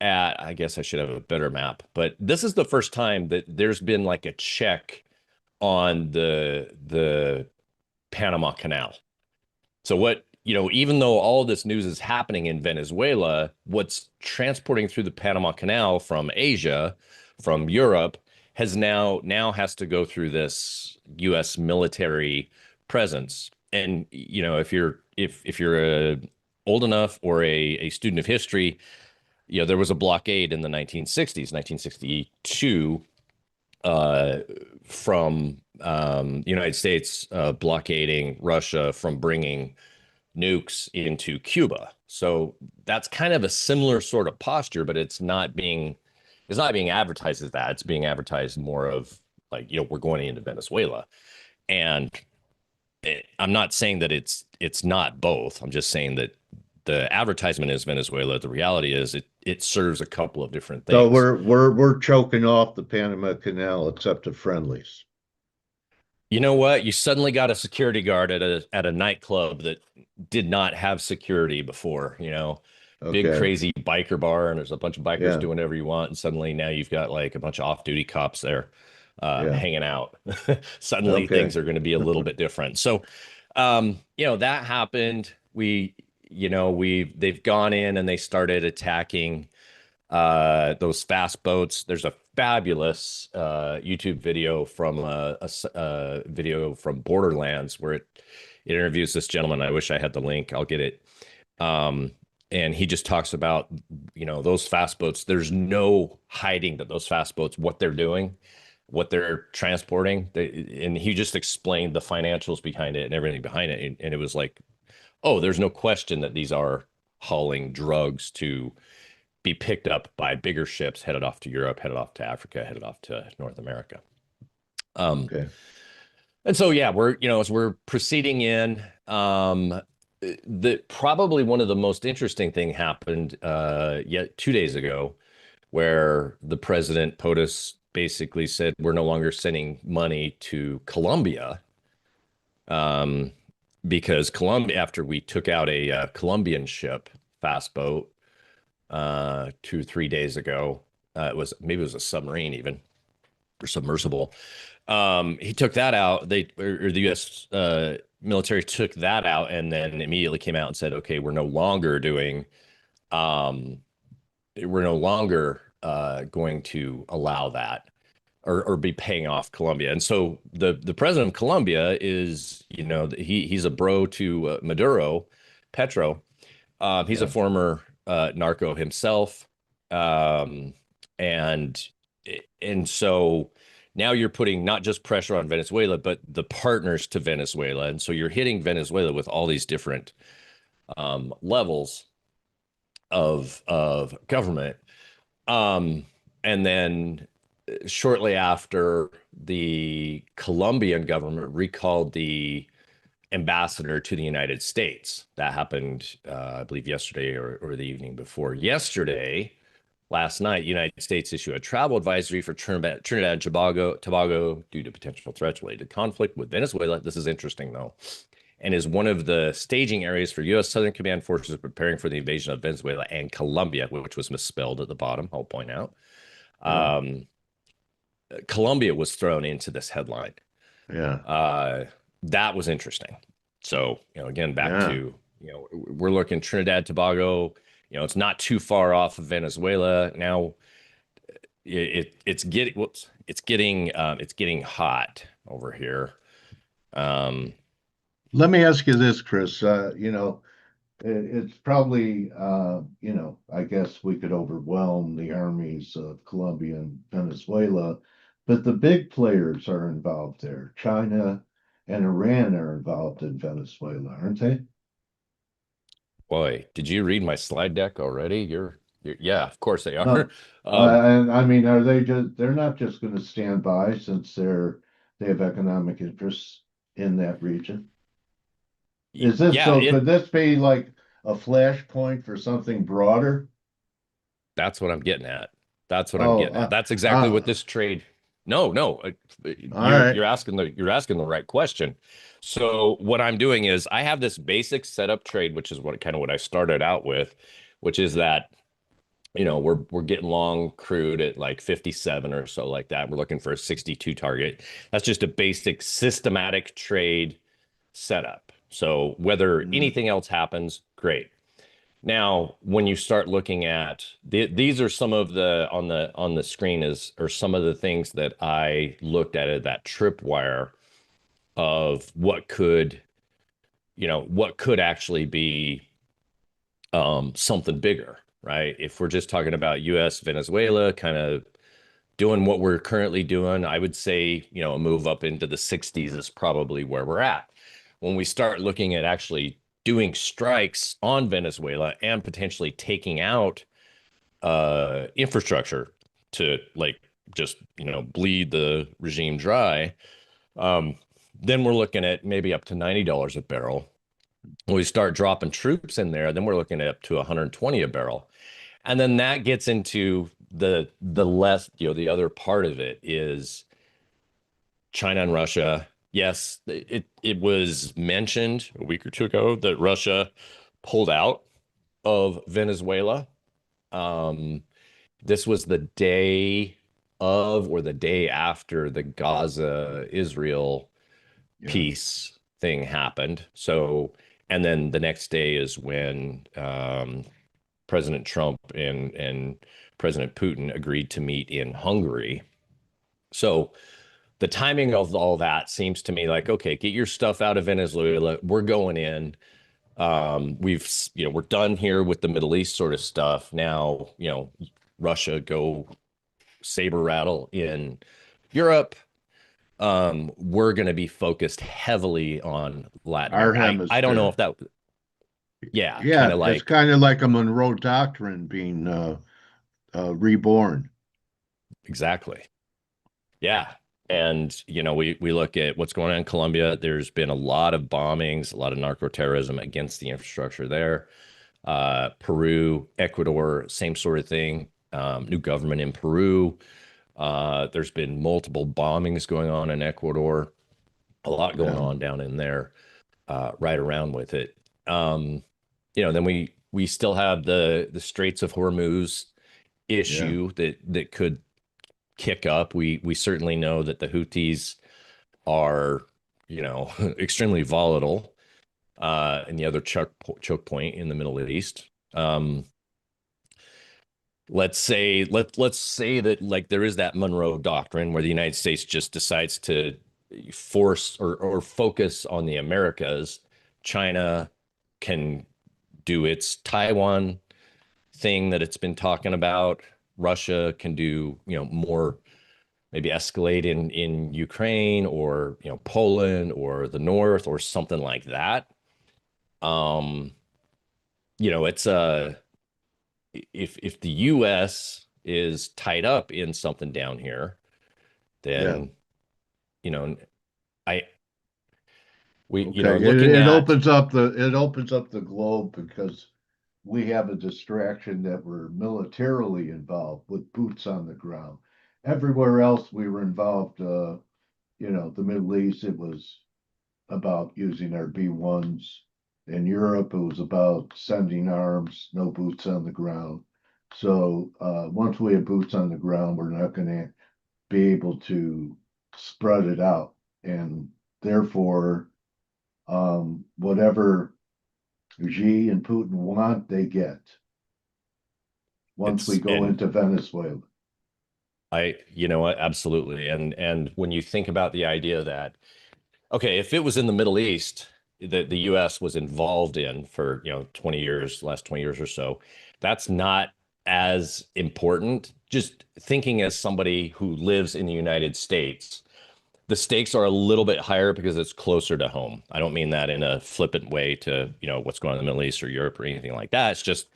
at, I guess I should have a better map, but this is the first time that there's been like a check on the Panama Canal. So even though all this news is happening in Venezuela, what's transporting through the Panama Canal from Asia, from Europe, has to go through this U.S. military presence. And if you're old enough or a student of history, there was a blockade in the 1960s, 1962, from the United States blockading Russia from bringing nukes into Cuba. So that's kind of a similar sort of posture, but it's not being advertised as that. It's being advertised more of like, we're going into Venezuela. And I'm not saying that it's not both. I'm just saying that the advertisement is Venezuela. The reality is it serves a couple of different things. So we're choking off the Panama Canal except the friendlies. You know what? You suddenly got a security guard at a nightclub that did not have security before, big Okay. crazy biker bar, and there's a bunch of bikers Yeah. doing whatever you want, and suddenly now you've got like a bunch of off-duty cops there hanging out. Suddenly Okay. things are going to be a little bit different. So that happened. They've gone in and they started attacking those fast boats. There's a fabulous YouTube video from a video from Borderlands where it interviews this gentleman. I wish I had the link. I'll get it. And he just talks about those fast boats. There's no hiding that those fast boats, what they're doing, what they're transporting. And he just explained the financials behind it and everything behind it. And it was like, oh, there's no question that these are hauling drugs to be picked up by bigger ships headed off to Europe, headed off to Africa, headed off to North America. Okay. And so, yeah, as we're proceeding in, probably one of the most interesting thing happened yet 2 days ago, where the president POTUS basically said we're no longer sending money to Colombia, because Colombia, after we took out a Colombian ship, fast boat, 2-3 days ago, it was a submarine even, or submersible. He took that out. The U.S. Military took that out, and then immediately came out and said, "Okay, we're no longer going to allow that or be paying off Colombia." And so the president of Colombia is, he's a bro to Maduro, Petro. He's a former narco himself, and so now you're putting not just pressure on Venezuela, but the partners to Venezuela. And so you're hitting Venezuela with all these different levels of government. And then shortly after, the Colombian government recalled the ambassador to the United States. That happened, I believe, yesterday or the evening before. Last night, United States issued a travel advisory for Trinidad and Tobago due to potential threats related to conflict with Venezuela. This is interesting, though. and is one of the staging areas for U.S. Southern Command forces preparing for the invasion of Venezuela and Colombia, which was misspelled at the bottom, I'll point out. Yeah. Colombia was thrown into this headline. Yeah. That was interesting. So, again, back Yeah. to, we're looking Trinidad, Tobago, it's not too far off of Venezuela. Now it's getting hot over here. Let me ask you this, Chris. It's probably, I guess we could overwhelm the armies of Colombia and Venezuela, but the big players are involved there. China and Iran are involved in Venezuela, aren't they? Boy, did you read my slide deck already? Yeah, of course they are. No. And I mean, they're not just going to stand by since they have economic interests in that region. Is this yeah, so? Could this be like a flashpoint for something broader? that's what I'm getting at. That's what I'm Oh, getting at. That's exactly what this trade. No, all right. you're asking the right question. So what I'm doing is I have this basic setup trade, which is what I started out with, which is that we're getting long crude at like 57 or so like that. We're looking for a 62 target. That's just a basic systematic trade setup. So whether anything else happens, great. Now, when you start looking at these are some of the on the screen are some of the things that I looked at that tripwire of what could actually be something bigger, right? If we're just talking about US Venezuela kind of doing what we're currently doing, I would say, a move up into the 60s is probably where we're at. When we start looking at actually doing strikes on Venezuela and potentially taking out infrastructure to like just, bleed the regime dry, then we're looking at maybe up to $90 a barrel. When we start dropping troops in there, then we're looking at up to 120 a barrel. And then that gets into the less, the other part of it is China and Russia. Yes, it was mentioned a week or two ago that Russia pulled out of Venezuela. This was the day of or the day after the Gaza Israel peace thing happened. So, and then the next day is when President Trump and President Putin agreed to meet in Hungary. So the timing of all that seems to me like, okay, get your stuff out of Venezuela. We're going in. We're done here with the Middle East sort of stuff. Now, Russia go saber rattle in Europe. We're going to be focused heavily on Latin Our America. I don't know hemisphere. if that, yeah, Yeah, kind of it's like, kind of like a Monroe Doctrine being reborn. exactly. Yeah. And, we look at what's going on in Colombia. There's been a lot of bombings, a lot of narco terrorism against the infrastructure there. Peru, Ecuador, same sort of thing. New government in Peru. There's been multiple bombings going on in Ecuador, a lot going on down in there, right around with it. Then we still have the Straits of Hormuz issue that could kick up. We certainly know that the Houthis are, extremely volatile, and the other choke point in the Middle East. Let's say that like there is that Monroe Doctrine where the United States just decides to force or focus on the Americas. China can do its Taiwan thing that it's been talking about. Russia can do, more, maybe escalate in Ukraine or, Poland or the North or something like that. It's if the US is tied up in something down here, then you know, I we Okay, looking it at opens up the globe because we have a distraction that we're militarily involved with boots on the ground. Everywhere else we were involved, the Middle East, it was about using our B1s. In Europe, it was about sending arms, no boots on the ground. So once we have boots on the ground, we're not going to be able to spread it out. And therefore, whatever Xi and Putin want, they get once we go into Venezuela. You know what, absolutely. And when you think about the idea that, okay, if it was in the Middle East that the US was involved in for, 20 years, last 20 years or so, that's not as important. Just thinking as somebody who lives in the United States, the stakes are a little bit higher because it's closer to home. I don't mean that in a flippant way to, what's going on in the Middle East or Europe or anything like that. It's just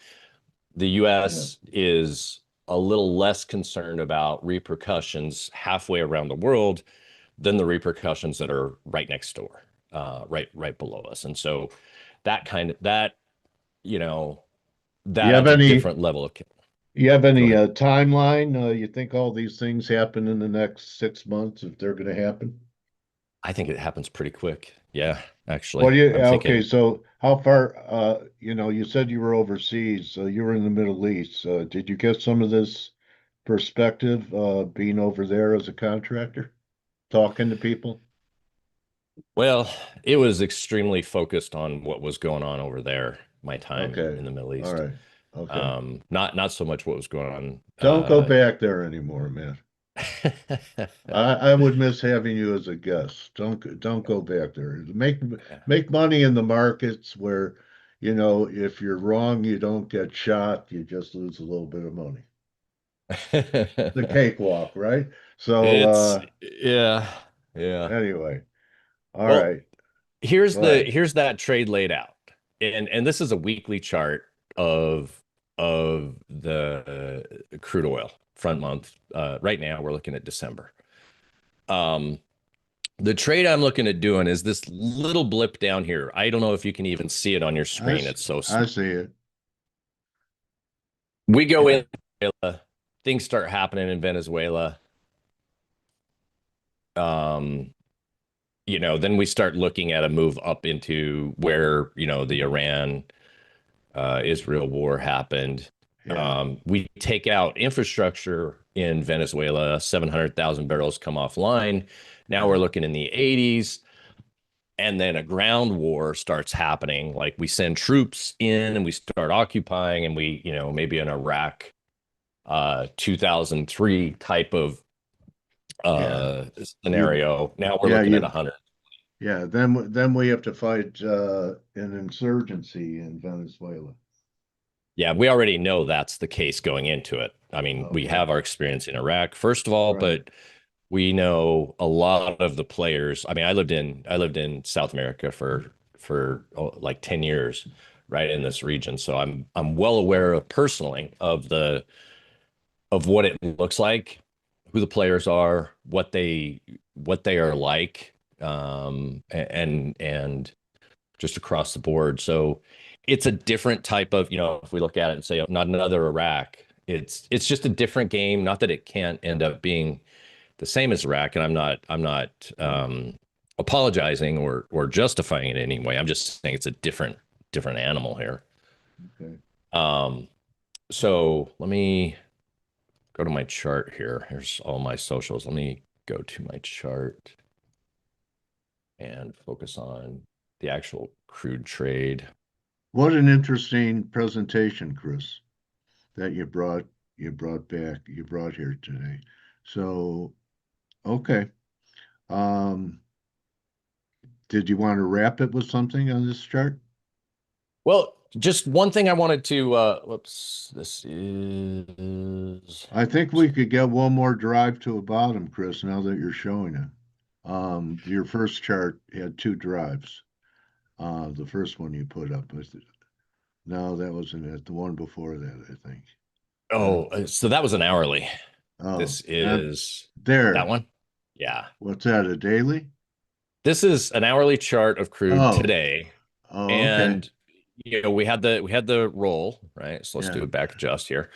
the US is a little less concerned about repercussions halfway around the world than the repercussions that are right next door, right below us. And so that, that You have adds a any different level of. you have any Go ahead. timeline? You think all these things happen in the next 6 months if they're going to happen? I think it happens pretty quick. Yeah, actually, What do you, I'm okay, thinking. so how far, you said you were overseas, you were in the Middle East. Did you get some of this perspective, being over there as a contractor, talking to people? Well, it was extremely focused on what was going on over there, my time Okay, in the Middle all East. right, okay. Not so much what was going on. Don't go back there anymore, man. I would miss having you as a guest. Don't go back there. Make money in the markets where, if you're wrong, you don't get shot, you just lose a little bit of money. The cakewalk, right? So It's yeah, yeah. anyway, all Well, right. here's Go ahead. here's that trade laid out. And this is a weekly chart of the crude oil front month. Right now we're looking at December. The trade I'm looking at doing is this little blip down here. I don't know if you can even see it on your screen. It's so I small. see it. We go Yeah. in, things start happening in Venezuela. Then we start looking at a move up into where, the Iran Israel war happened. Yeah. We take out infrastructure in Venezuela, 700,000 barrels come offline. Now we're looking in the 80s. And then a ground war starts happening. Like we send troops in and we start occupying, and we, maybe an Iraq 2003 type of Yeah. scenario. Now we're Yeah, looking at 100. yeah, then we have to fight an insurgency in Venezuela. Yeah, we already know that's the case going into it. I mean, we Okay. have our experience in Iraq, first of all, Right. but we know a lot of the players. I mean, I lived in South America for like 10 years, right in this region. So I'm well aware of personally of what it looks like, who the players are, what they are like, and just across the board. So it's a different type of, if we look at it and say, oh, not another Iraq, it's just a different game. Not that it can't end up being the same as Iraq, and I'm not apologizing or justifying it in any way. I'm just saying it's a different animal here. Okay. So let me go to my chart here. Here's all my socials. Let me go to my chart and focus on the actual crude trade. What an interesting presentation, Chris, that you brought here today. So, okay. Did you want to wrap it with something on this chart? Well, just one thing I wanted to, whoops, this is, I think we could get one more drive to a bottom, Chris, now that you're showing it. Your first chart had two drives. The first one you put up. No, that wasn't it. The one before that, I think. so that was an hourly. Oh, This is there. that one. Yeah. What's that, a daily? This is an hourly chart of crude Oh, today. okay. And we had the roll, right? So let's Yeah. do a back adjust here.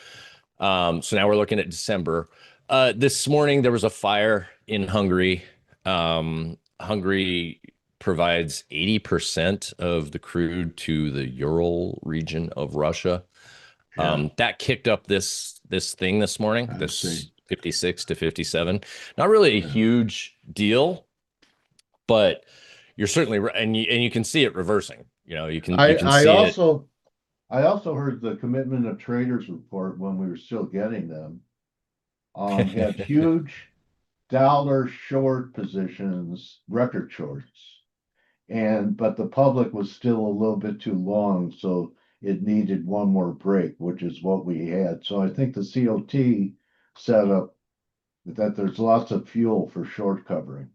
So now we're looking at December. This morning there was a fire in Hungary. Hungary provides 80% of the crude to the Ural region of Russia. That kicked up this thing this morning, I this see. 56 to 57. Not really a huge deal, but you're certainly right, and you can see it reversing. You can I see it. also heard the commitment of traders report when we were still getting them. Had huge dollar short positions, record shorts. But the public was still a little bit too long, so it needed one more break, which is what we had. So I think the COT set up that there's lots of fuel for short covering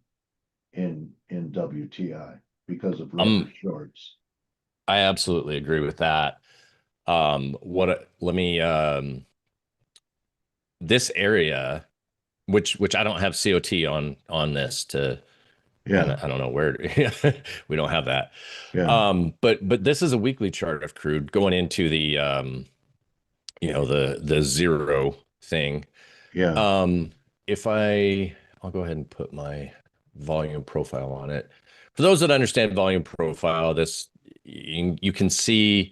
in WTI because of record shorts. I absolutely agree with that. Let me this area, which I don't have COT on this to. Yeah, I don't know where we don't have that. yeah, But this is a weekly chart of crude going into the the zero thing. yeah, Um, if I'll go ahead and put my volume profile on it. For those that understand volume profile, this you can see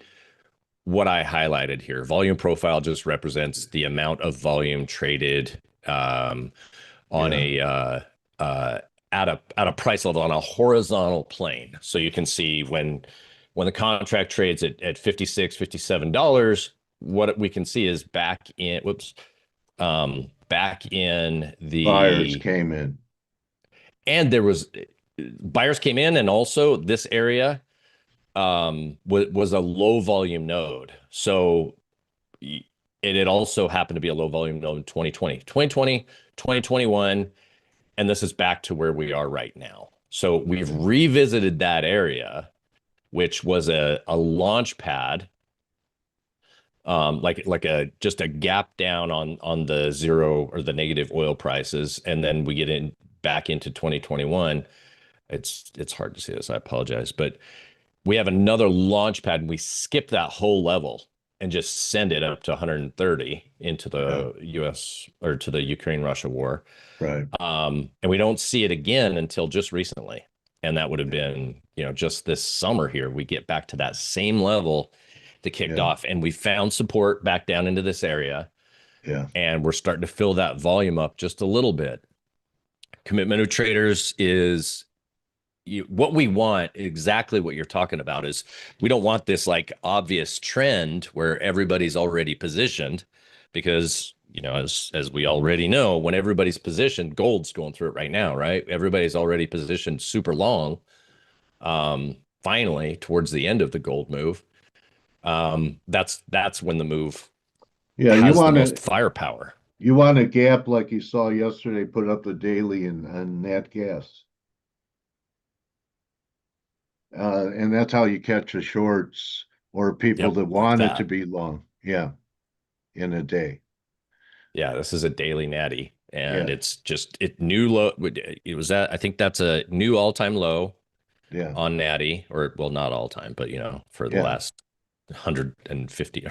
what I highlighted here. Volume profile just represents the amount of volume traded on yeah, a at a price level on a horizontal plane. So you can see when the contract trades at $56, $57, what we can see is back in back in buyers the came in. and there was buyers came in, and also this area was a low volume node. So it had also happened to be a low volume node in 2020, and this is back to where we are right now. So we've revisited that area, which was a launch pad, like a just a gap down on the zero or the negative oil prices, and then we get in back into 2021. It's hard to see this. I apologize, but we have another launch pad, and we skip that whole level and just send it up to 130 into the US or to the Ukraine-Russia war. Right. And we don't see it again until just recently. And that would have been, just this summer here, we get back to that same level that kicked off, and we found support back down into this area. Yeah. And we're starting to fill that volume up just a little bit. Commitment of traders is what we want, exactly what you're talking about, is we don't want this like obvious trend where everybody's already positioned, because as we already know, when everybody's positioned, gold's going through it right now, right? Everybody's already positioned super long. Finally, towards the end of the gold move, that's when the move Yeah, has the most firepower. you want a gap like you saw yesterday, put up the daily and nat gas. And that's how you catch the shorts or people that want it to be long. Yeah, in a day. Yeah, this is a daily natty, and Yeah. it's just new low. It was I think that's a new all-time low Yeah. on natty, or well, not all time, but for the last 150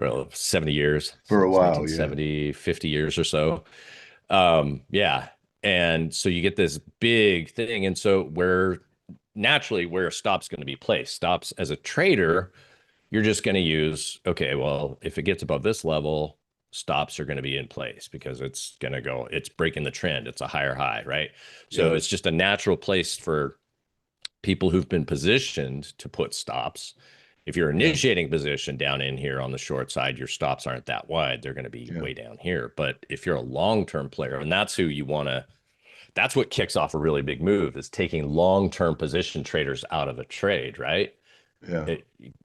or 70 years, For a since while, 1970, 50 years or so. Yeah. And so you get this big thing. And so naturally where a stop's going to be placed, stops as a trader, you're just going to use, okay, well, if it gets above this level, stops are going to be in place because it's breaking the trend. It's a higher high, right? So it's just a natural place for people who've been positioned to put stops. If you're initiating position down in here on the short side, your stops aren't that wide. They're going to be way down here. But if you're a long-term player, and that's who you want to, that's what kicks off a really big move, is taking long-term position traders out of a trade, right? Yeah.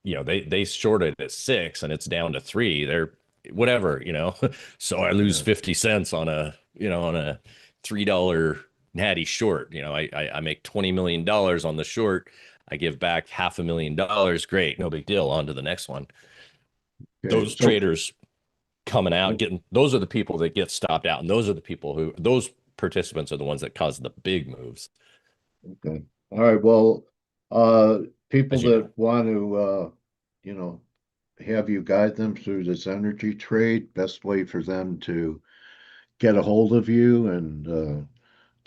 They shorted at 6 and it's down to 3. They're whatever, so I lose 50 cents on a $3 natty short. I make $20 million on the short. I give back $500,000. Great. No big deal. On to the next one. Okay. Those traders coming out, those are the people that get stopped out. And those participants are the ones that cause the big moves. Okay. All right. Well, people that want to, have you guide them through this energy trade, best way for them to get a hold of you and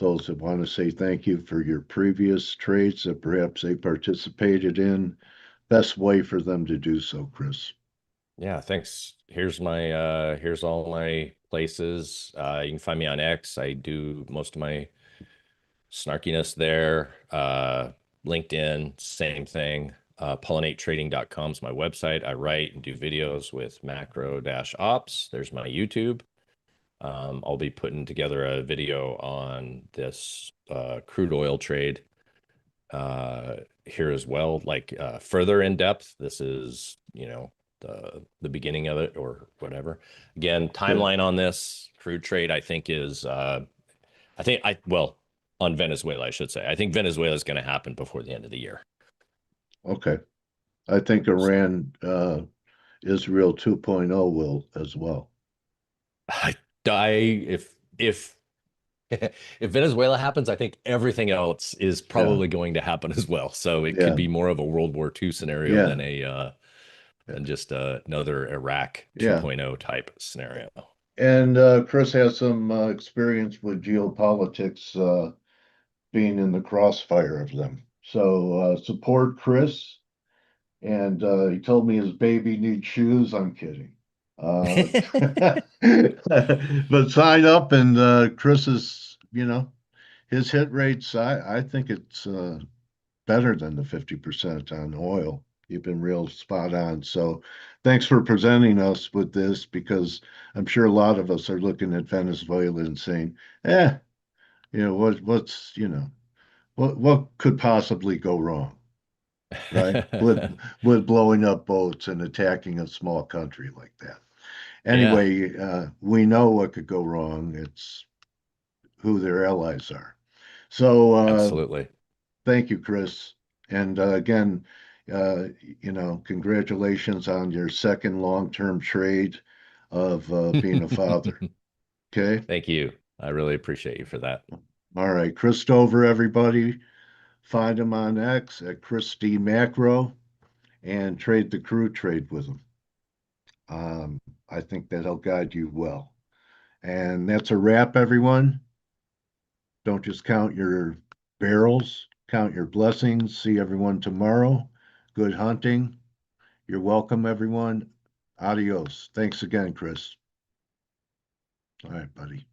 those that want to say thank you for your previous trades that perhaps they participated in. Best way for them to do so, Chris. Yeah, thanks. Here's all my places. You can find me on X. I do most of my snarkiness there. LinkedIn, same thing. Pollinatetrading.com is my website. I write and do videos with macro-ops. There's my YouTube. I'll be putting together a video on this crude oil trade here as well, like further in depth. This is, the beginning of it or whatever. Again, timeline on this crude trade, I think is, well, on Venezuela, I should say. I think Venezuela is going to happen before the end of the year. Okay. I think Iran, Israel 2.0 will as well. If if Venezuela happens, I think everything else is probably going to happen as well. So it could be more of a World War II scenario than just another Iraq 2.0 type scenario. And Chris has some experience with geopolitics, being in the crossfire of them. So support Chris. And he told me his baby needs shoes. I'm kidding. But sign up, and Chris is, his hit rates, I think it's better than the 50% on oil. You've been real spot on. So thanks for presenting us with this, because I'm sure a lot of us are looking at Venezuela and saying, what could possibly go wrong, right? With blowing up boats and attacking a small country like that. Anyway, we know what could go wrong. It's who their allies are. So absolutely. Thank you, Chris. And again, congratulations on your second long-term trade of being a father. Okay. Thank you. I really appreciate you for that. All right, Chris Stover, everybody. Find him on X at Chris D Macro and trade the crude trade with him. I think that'll guide you well. And that's a wrap, everyone. Don't just count your barrels, count your blessings. See everyone tomorrow. Good hunting. You're welcome, everyone. Adios. Thanks again, Chris. All right, buddy.